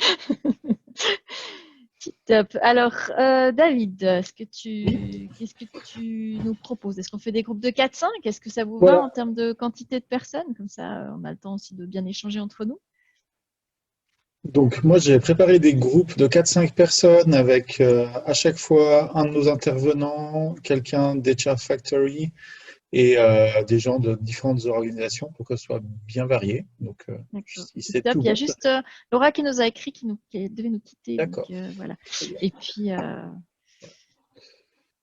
top. Alors, David, qu'est-ce que tu nous proposes? Est-ce qu'on fait des groupes de 4-5? Est-ce que ça vous va en termes de quantité de personnes? Comme ça, on a le temps aussi de bien échanger entre nous. Donc, moi, j'ai préparé des groupes de 4-5 personnes avec à chaque fois un de nos intervenants, quelqu'un d'HR Factory et des gens de différentes organisations pour que ce soit bien varié. Donc, si c'est tout Il y a bon, juste Laura qui nous a écrit qui devait nous quitter. D'accord. Donc, voilà. Et puis.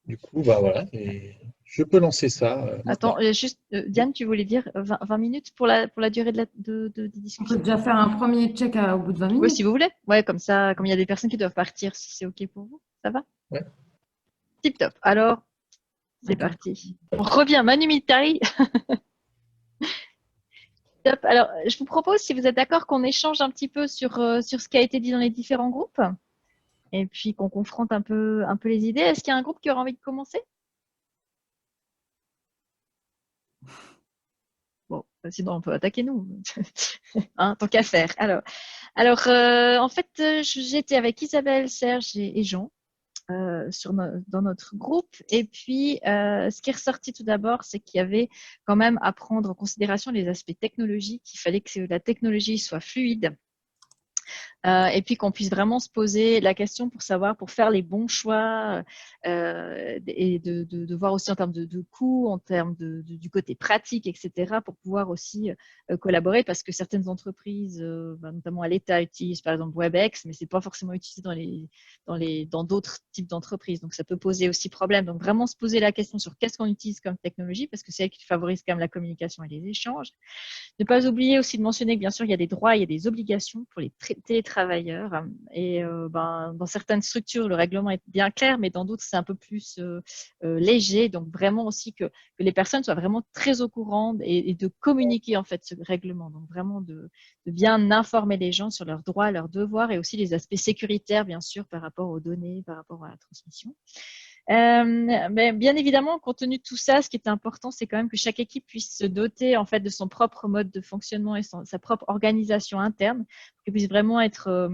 Du coup, voilà. Et je peux lancer ça. Attends, juste, Diane, tu voulais dire 20 minutes pour la durée de discussion? On peut déjà faire un premier check au bout de 20 minutes. Oui, si vous voulez. Ouais, comme ça, comme il y a des personnes qui doivent partir, si c'est OK pour vous, ça va? Ouais. Tip top. Alors, c'est parti. On revient, Manu Militari. Top. Alors, je vous propose, si vous êtes d'accord, qu'on échange un petit peu sur ce qui a été dit dans les différents groupes et puis qu'on confronte un peu les idées. Est-ce qu'il y a un groupe qui aura envie de commencer? Bon, sinon on peut attaquer nous, hein, tant qu'à faire. Alors, en fait, j'étais avec Isabelle, Serge et Jean dans notre groupe. Et puis, ce qui est ressorti tout d'abord, c'est qu'il y avait quand même à prendre en considération les aspects technologiques. Il fallait que la technologie soit fluide. Et puis qu'on puisse vraiment se poser la question pour faire les bons choix et de voir aussi en termes de coûts, en termes du côté pratique, etc., pour pouvoir aussi collaborer parce que certaines entreprises, notamment à l'État, utilisent par exemple WebEx, mais c'est pas forcément utilisé dans d'autres types d'entreprises. Donc ça peut poser aussi problème. Donc vraiment se poser la question sur qu'est-ce qu'on utilise comme technologie parce que c'est elle qui favorise quand même la communication et les échanges. Ne pas oublier aussi de mentionner que bien sûr il y a des droits et il y a des obligations pour les télétravailleurs et dans certaines structures le règlement est bien clair mais dans d'autres c'est un peu plus léger, donc vraiment aussi que les personnes soient vraiment très au courant et de communiquer en fait ce règlement, donc vraiment de bien informer les gens sur leurs droits, leurs devoirs et aussi les aspects sécuritaires bien sûr par rapport aux données, par rapport à la transmission. Mais bien évidemment, compte tenu de tout ça, ce qui est important, c'est quand même que chaque équipe puisse se doter en fait de son propre mode de fonctionnement et sa propre organisation interne, pour qu'elle puisse vraiment être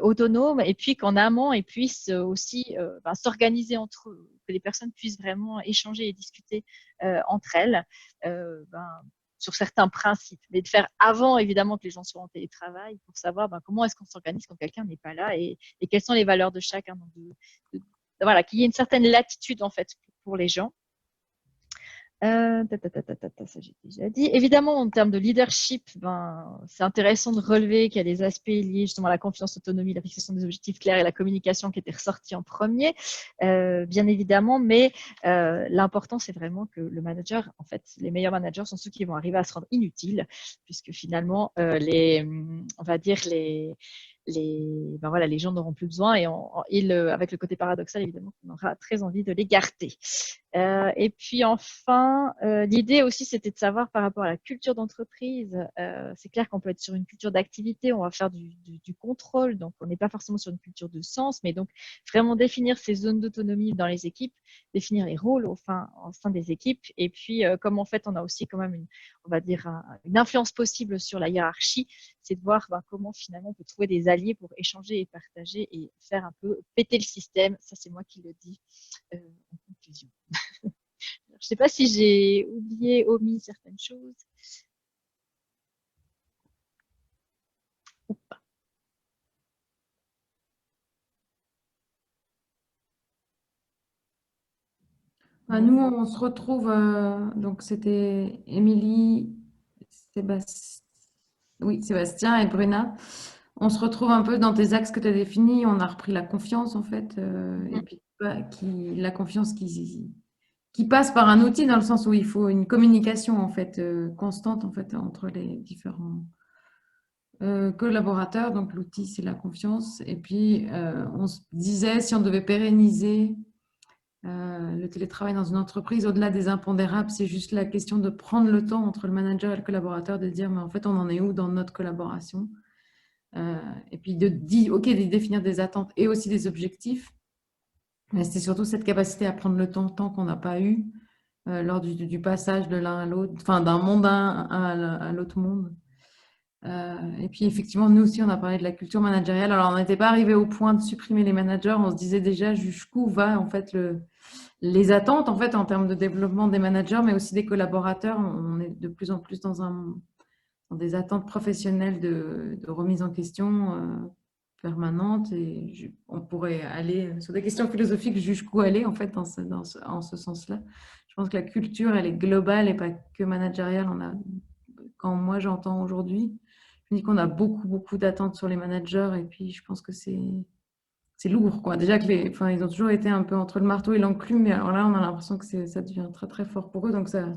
autonome, et puis qu'en amont, ils puissent aussi s'organiser entre eux, que les personnes puissent vraiment échanger et discuter entre elles sur certains principes, mais de faire avant évidemment que les gens soient en télétravail pour savoir comment est-ce qu'on s'organise quand quelqu'un n'est pas là et quelles sont les valeurs de chacun. Donc voilà, qu'il y ait une certaine latitude en fait pour les gens. Ça j'ai déjà dit. Évidemment, en termes de leadership, c'est intéressant de relever qu'il y a des aspects liés justement à la confiance, l'autonomie, la fixation des objectifs clairs et la communication qui étaient ressortis en premier, bien évidemment. Mais l'important, c'est vraiment que le manager, en fait, les meilleurs managers sont ceux qui vont arriver à se rendre inutiles, puisque finalement, on va dire les gens n'auront plus besoin et avec le côté paradoxal, évidemment, on aura très envie de les garder. Et puis enfin, l'idée aussi, c'était de savoir par rapport à la culture d'entreprise, c'est clair qu'on peut être sur une culture d'activité, on va faire du contrôle, donc on n'est pas forcément sur une culture de sens, mais donc vraiment définir ces zones d'autonomie dans les équipes, définir les rôles au sein des équipes, et puis comme en fait on a aussi quand même on va dire une influence possible sur la hiérarchie, c'est de voir comment finalement on peut trouver des alliés pour échanger et partager et faire un peu péter le système. Ça, c'est moi qui le dis en conclusion. Je ne sais pas si j'ai omis certaines choses. Ou pas. Nous, on se retrouve, donc c'était Émilie, Sébastien et Bruna. On se retrouve un peu dans tes axes que tu as définis. On a repris la confiance, en fait, et puis la confiance qui passe par un outil dans le sens où il faut une communication, en fait, constante, en fait, entre les différents collaborateurs. Donc, l'outil, c'est la confiance. Et puis, on se disait, si on devait pérenniser le télétravail dans une entreprise, au-delà des impondérables, c'est juste la question de prendre le temps entre le manager et le collaborateur de dire, mais en fait, on en est où dans notre collaboration? Et puis de définir des attentes et aussi des objectifs. Mais c'est surtout cette capacité à prendre le temps qu'on n'a pas eu lors du passage de l'un à l'autre, enfin d'un monde à l'autre monde. Et puis effectivement, nous aussi, on a parlé de la culture managériale. Alors, on n'était pas arrivé au point de supprimer les managers. On se disait déjà jusqu'où va en fait les attentes en fait en termes de développement des managers, mais aussi des collaborateurs. On est de plus en plus dans des attentes professionnelles de remise en question permanente, et on pourrait aller sur des questions philosophiques jusqu'où aller en fait en ce sens-là. Je pense que la culture, elle est globale et pas que managériale. Quand moi j'entends aujourd'hui, je me dis qu'on a beaucoup d'attentes sur les managers, et puis je pense que c'est lourd, quoi. Déjà que ils ont toujours été un peu entre le marteau et l'enclume, mais alors là on a l'impression que ça devient très fort pour eux, donc ça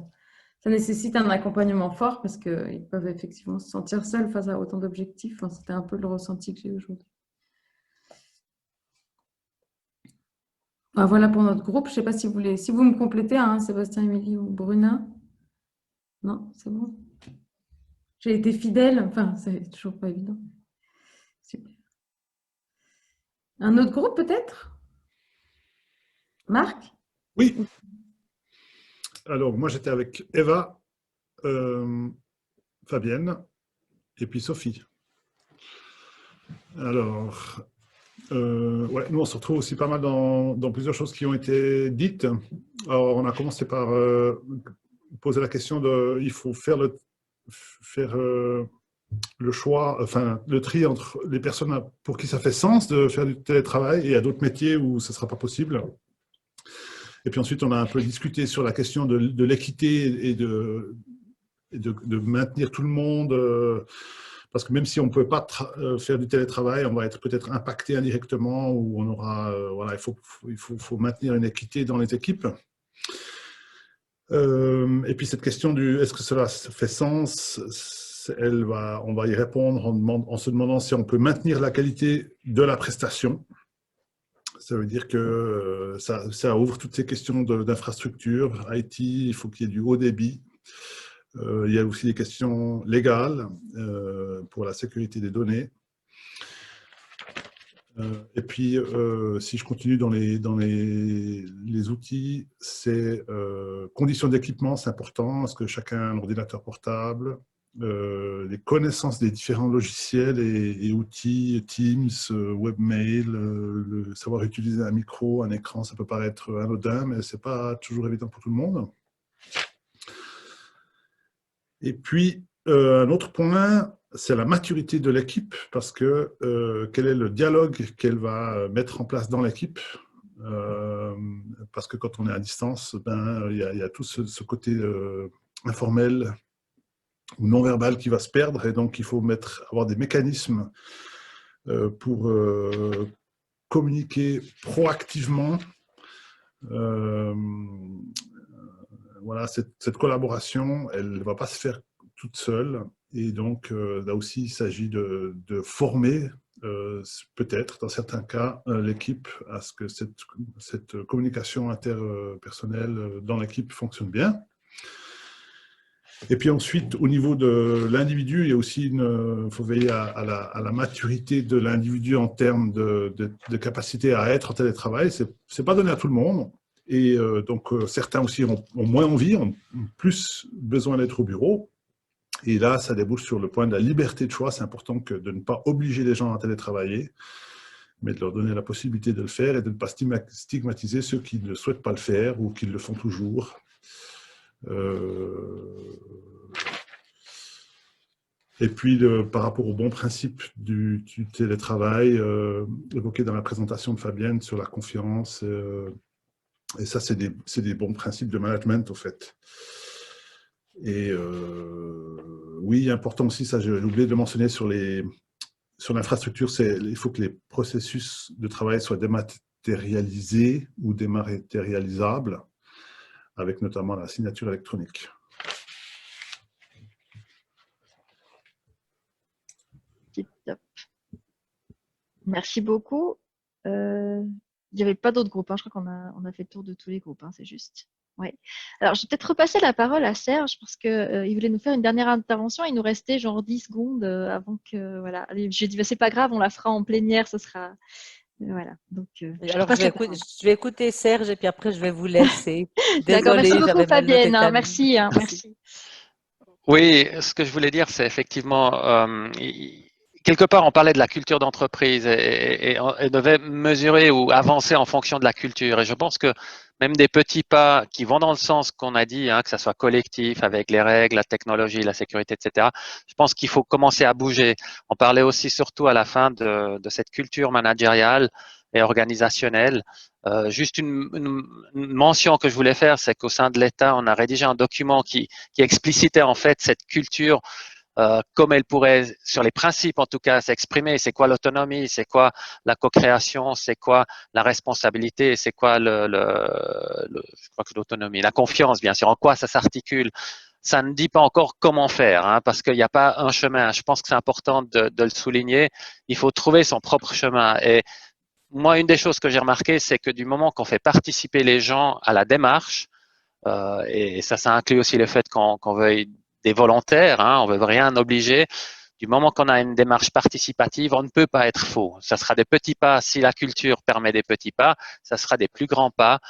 nécessite un accompagnement fort parce qu'ils peuvent effectivement se sentir seuls face à autant d'objectifs. Enfin, c'était un peu le ressenti que j'ai aujourd'hui. Voilà pour notre groupe. Je ne sais pas si vous me complétez, hein, Sébastien, Émilie ou Bruna. Non, c'est bon. J'ai été fidèle. Enfin, c'est toujours pas évident. Super. Un autre groupe peut-être? Marc? Oui. Alors, moi, j'étais avec Eva, Fabienne et puis Sophie. Alors, nous, on se retrouve aussi pas mal dans plusieurs choses qui ont été dites. Alors, on a commencé par poser la question de, il faut faire le choix, enfin, le tri entre les personnes pour qui ça fait sens de faire du télétravail et à d'autres métiers où ce ne sera pas possible. Et puis ensuite, on a un peu discuté sur la question de l'équité et de maintenir tout le monde, parce que même si on ne peut pas faire du télétravail, on va être peut-être impacté indirectement, ou on aura, il faut maintenir une équité dans les équipes. Et puis cette question du est-ce que cela fait sens, on va y répondre en se demandant si on peut maintenir la qualité de la prestation. Ça veut dire que ça ouvre toutes ces questions d'infrastructure, IT, il faut qu'il y ait du haut débit. Il y a aussi des questions légales pour la sécurité des données. Et puis, si je continue dans les outils, c'est conditions d'équipement, c'est important. Est-ce que chacun a un ordinateur portable? Les connaissances des différents logiciels et outils, Teams, webmail, le savoir utiliser un micro, un écran, ça peut paraître anodin, mais ce n'est pas toujours évident pour tout le monde. Et puis, un autre point, c'est la maturité de l'équipe, parce que quel est le dialogue qu'elle va mettre en place dans l'équipe, parce que quand on est à distance, il y a tout ce côté informel ou non-verbal qui va se perdre, et donc il faut avoir des mécanismes pour communiquer proactivement. Voilà, cette collaboration, elle ne va pas se faire toute seule. Et donc, là aussi, il s'agit de former, peut-être, dans certains cas, l'équipe à ce que cette communication interpersonnelle dans l'équipe fonctionne bien. Et puis ensuite, au niveau de l'individu, il y a aussi faut veiller à la maturité de l'individu en termes de capacité à être en télétravail. C'est pas donné à tout le monde. Et donc, certains aussi ont moins envie, ont plus besoin d'être au bureau. Et là, ça débouche sur le point de la liberté de choix. C'est important de ne pas obliger les gens à télétravailler, mais de leur donner la possibilité de le faire et de ne pas stigmatiser ceux qui ne souhaitent pas le faire ou qui le font toujours. Et puis, par rapport au bon principe du télétravail, évoqué dans la présentation de Fabienne sur la confiance, et ça, c'est des bons principes de management, au fait. Et oui, important aussi, ça j'ai oublié de mentionner sur l'infrastructure, il faut que les processus de travail soient dématérialisés ou dématérialisables, avec notamment la signature électronique. Top. Merci beaucoup. Il n'y avait pas d'autres groupes, hein. Je crois qu'on a fait le tour de tous les groupes, hein, c'est juste. Ouais. Alors, je vais peut-être repasser la parole à Serge parce qu'il voulait nous faire une dernière intervention. Il nous restait genre 10 secondes avant que… Voilà. Allez, j'ai dit, bah, c'est pas grave, on la fera en plénière, ce sera… Voilà. Donc, alors, je vais écouter Serge et puis après, je vais vous laisser. D'accord, merci Désolée, beaucoup Fabienne. Hein, merci. Merci. Oui, ce que je voulais dire, c'est effectivement… quelque part, on parlait de la culture d'entreprise et on devait mesurer ou avancer en fonction de la culture. Et je pense que même des petits pas qui vont dans le sens qu'on a dit, hein, que ça soit collectif avec les règles, la technologie, la sécurité, etc. Je pense qu'il faut commencer à bouger. On parlait aussi surtout à la fin de cette culture managériale et organisationnelle. Juste une mention que je voulais faire, c'est qu'au sein de l'État, on a rédigé un document qui explicitait en fait cette culture comme elle pourrait, sur les principes en tout cas, s'exprimer. C'est quoi l'autonomie, c'est quoi la co-création, c'est quoi la responsabilité, c'est quoi je crois que l'autonomie, la confiance bien sûr, en quoi ça s'articule. Ça ne dit pas encore comment faire, hein, parce qu'il n'y a pas un chemin. Je pense que c'est important de le souligner. Il faut trouver son propre chemin. Et moi, une des choses que j'ai remarqué, c'est que du moment qu'on fait participer les gens à la démarche, et ça inclut aussi le fait qu'on veuille des volontaires, hein, on ne veut rien obliger. Du moment qu'on a une démarche participative, on ne peut pas être faux. Ça sera des petits pas. Si la culture permet des petits pas, ça sera des plus grands pas.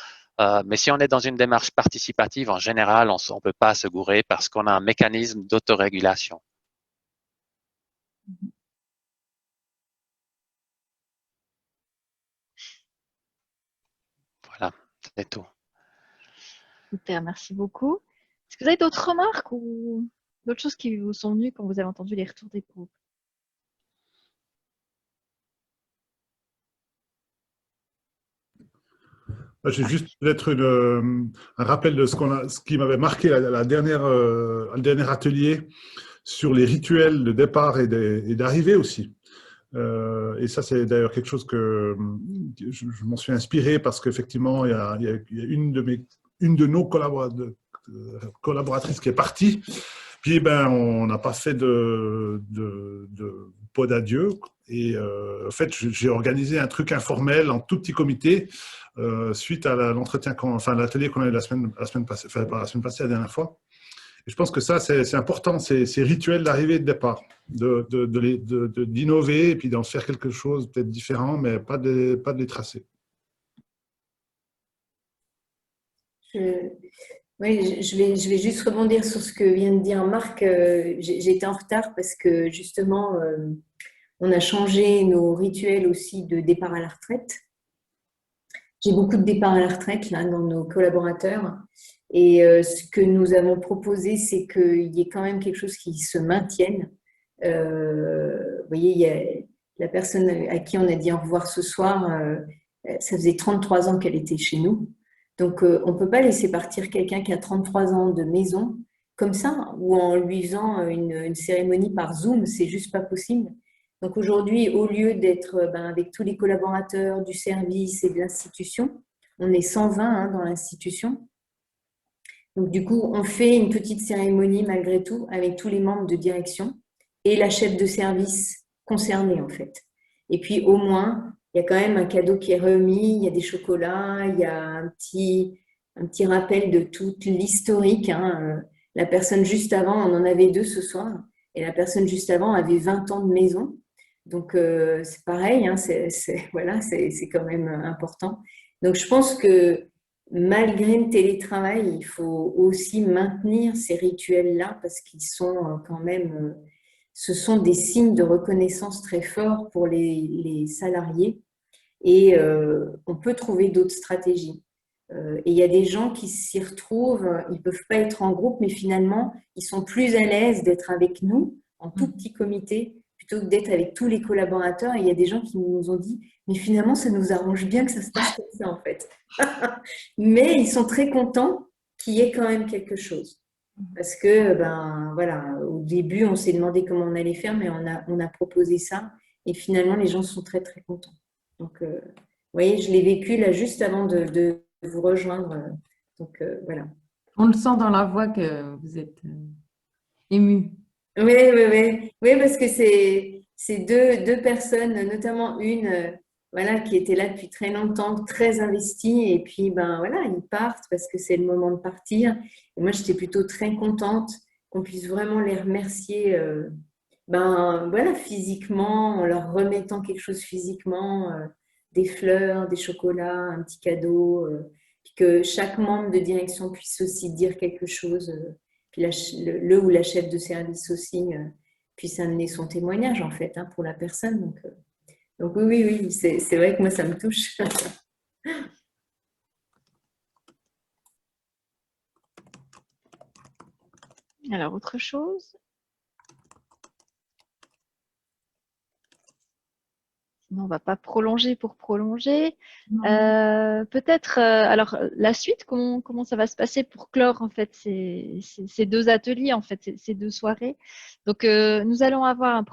Mais si on est dans une démarche participative, en général, on ne peut pas se gourer parce qu'on a un mécanisme d'autorégulation. Voilà, c'est tout. Super, merci beaucoup. Est-ce que vous avez d'autres remarques ou d'autres choses qui vous sont venues quand vous avez entendu les retours des groupes? J'ai juste peut-être un rappel de ce qui m'avait marqué le dernier atelier sur les rituels de départ et d'arrivée aussi. Et ça, c'est d'ailleurs quelque chose que je m'en suis inspiré parce qu'effectivement, il y a une de nos collaboratrices qui est partie. Puis, on n'a pas fait de pot d'adieu. Et en fait, j'ai organisé un truc informel en tout petit comité suite à l'entretien, l'atelier qu'on a eu la semaine passée, enfin, pas la semaine passée, la dernière fois. Et je pense que ça, c'est important, ces rituels d'arrivée et de départ, d'innover et puis d'en faire quelque chose peut-être différent, mais pas de les tracer. Oui, je vais juste rebondir sur ce que vient de dire Marc. J'ai été en retard parce que justement, on a changé nos rituels aussi de départ à la retraite. J'ai beaucoup de départs à la retraite là, dans nos collaborateurs. Et ce que nous avons proposé, c'est qu'il y ait quand même quelque chose qui se maintienne. Vous voyez, il y a la personne à qui on a dit au revoir ce soir, ça faisait 33 ans qu'elle était chez nous. Donc, on ne peut pas laisser partir quelqu'un qui a 33 ans de maison comme ça, ou en lui faisant une cérémonie par Zoom, c'est juste pas possible. Donc aujourd'hui, au lieu d'être avec tous les collaborateurs du service et de l'institution, on est 120 dans l'institution. Donc du coup, on fait une petite cérémonie malgré tout avec tous les membres de direction et la chef de service concernée en fait. Et puis au moins, il y a quand même un cadeau qui est remis, il y a des chocolats, il y a un petit rappel de tout l'historique. La personne juste avant, on en avait 2 ce soir, et la personne juste avant avait 20 ans de maison. Donc c'est pareil, voilà, c'est quand même important. Donc je pense que malgré le télétravail, il faut aussi maintenir ces rituels-là parce qu'ils sont quand même, ce sont des signes de reconnaissance très forts pour les salariés et on peut trouver d'autres stratégies. Et il y a des gens qui s'y retrouvent, ils ne peuvent pas être en groupe, mais finalement, ils sont plus à l'aise d'être avec nous en tout petit comité plutôt que d'être avec tous les collaborateurs. Et il y a des gens qui nous ont dit, mais finalement, ça nous arrange bien que ça se passe comme ça, en fait. Mais ils sont très contents qu'il y ait quand même quelque chose. Parce que, voilà, au début, on s'est demandé comment on allait faire, mais on a proposé ça. Et finalement, les gens sont très, très contents. Donc, vous voyez, je l'ai vécu là juste avant de vous rejoindre. Donc, voilà. On le sent dans la voix que vous êtes ému. Oui, parce que c'est deux personnes, notamment une voilà, qui était là depuis très longtemps, très investie, et puis voilà, ils partent parce que c'est le moment de partir. Et moi, j'étais plutôt très contente qu'on puisse vraiment les remercier voilà, physiquement, en leur remettant quelque chose physiquement, des fleurs, des chocolats, un petit cadeau, puis que chaque membre de direction puisse aussi dire quelque chose. Puis le ou la chef de service aussi puisse amener son témoignage en fait pour la personne. Donc oui, c'est vrai que moi ça me touche. Alors, autre chose? Sinon, on ne va pas prolonger pour prolonger. Peut-être, alors, la suite, comment ça va se passer pour clore en fait ces 2 ateliers, en fait, ces 2 soirées. Donc, nous allons avoir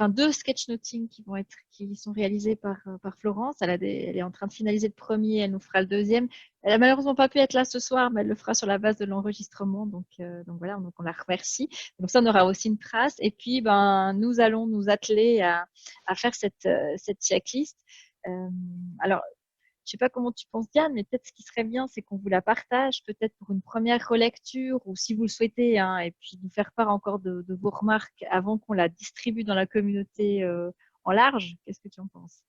deux sketchnoting qui sont réalisés par Florence. Elle est en train de finaliser le premier, elle nous fera le deuxième. Elle n'a malheureusement pas pu être là ce soir, mais elle le fera sur la base de l'enregistrement. Donc voilà, donc on la remercie. Donc ça, on aura aussi une trace. Et puis, nous allons nous atteler à faire cette checklist. Alors, je ne sais pas comment tu penses, Diane, mais peut-être ce qui serait bien, c'est qu'on vous la partage, peut-être pour une première relecture, ou si vous le souhaitez, et puis nous faire part encore de vos remarques avant qu'on la distribue dans la communauté en large. Qu'est-ce que tu en penses?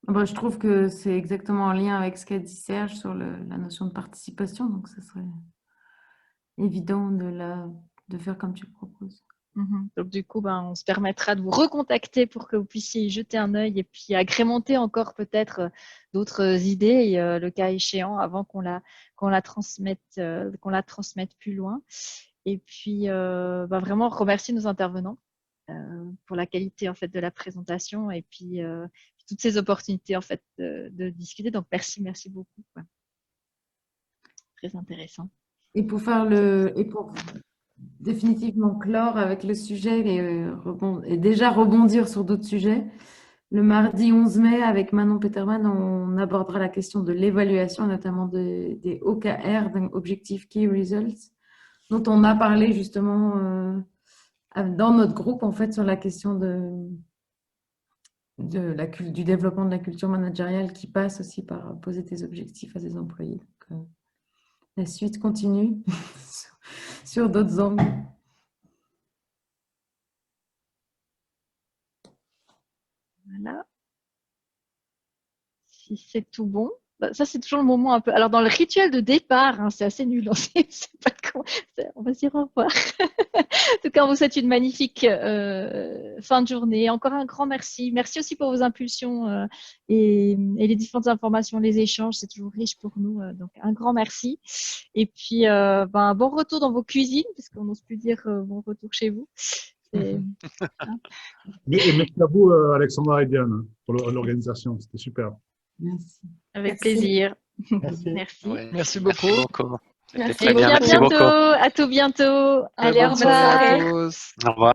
Je trouve que c'est exactement en lien avec ce qu'a dit Serge sur la notion de participation, donc ce serait évident de faire comme tu le proposes. Donc du coup, on se permettra de vous recontacter pour que vous puissiez y jeter un œil et puis agrémenter encore peut-être d'autres idées, le cas échéant, avant qu'on la transmette plus loin. Et puis vraiment remercier nos intervenants pour la qualité en fait de la présentation et puis toutes ces opportunités en fait de discuter. Donc merci beaucoup. Très intéressant. Et pour définitivement clore avec le sujet et déjà rebondir sur d'autres sujets, le mardi 11 mai, avec Manon Peterman, on abordera la question de l'évaluation, notamment des OKR, donc Objective Key Results, dont on a parlé justement dans notre groupe, en fait, sur la question du développement de la culture managériale qui passe aussi par poser des objectifs à ses employés. Donc, la suite continue sur d'autres angles. Voilà. Si c'est tout bon. Bah, ça, c'est toujours le moment un peu. Alors, dans le rituel de départ, hein, c'est assez nul. C'est pas on va se dire au revoir. En tout cas, on vous souhaite une magnifique fin de journée. Encore un grand merci. Merci aussi pour vos impulsions et les différentes informations, les échanges. C'est toujours riche pour nous. Donc, un grand merci. Et puis, bon retour dans vos cuisines, parce qu'on n'ose plus dire bon retour chez vous. Et merci à vous, Alexandra et Diane, pour l'organisation. C'était super. Merci. Avec Merci. plaisir. Merci. Merci. Ouais, Merci beaucoup. C'était Merci. très Et bien. puis à Merci bientôt. beaucoup. À tout bientôt. Très Allez, au bonne soirée revoir. à tous. Au revoir.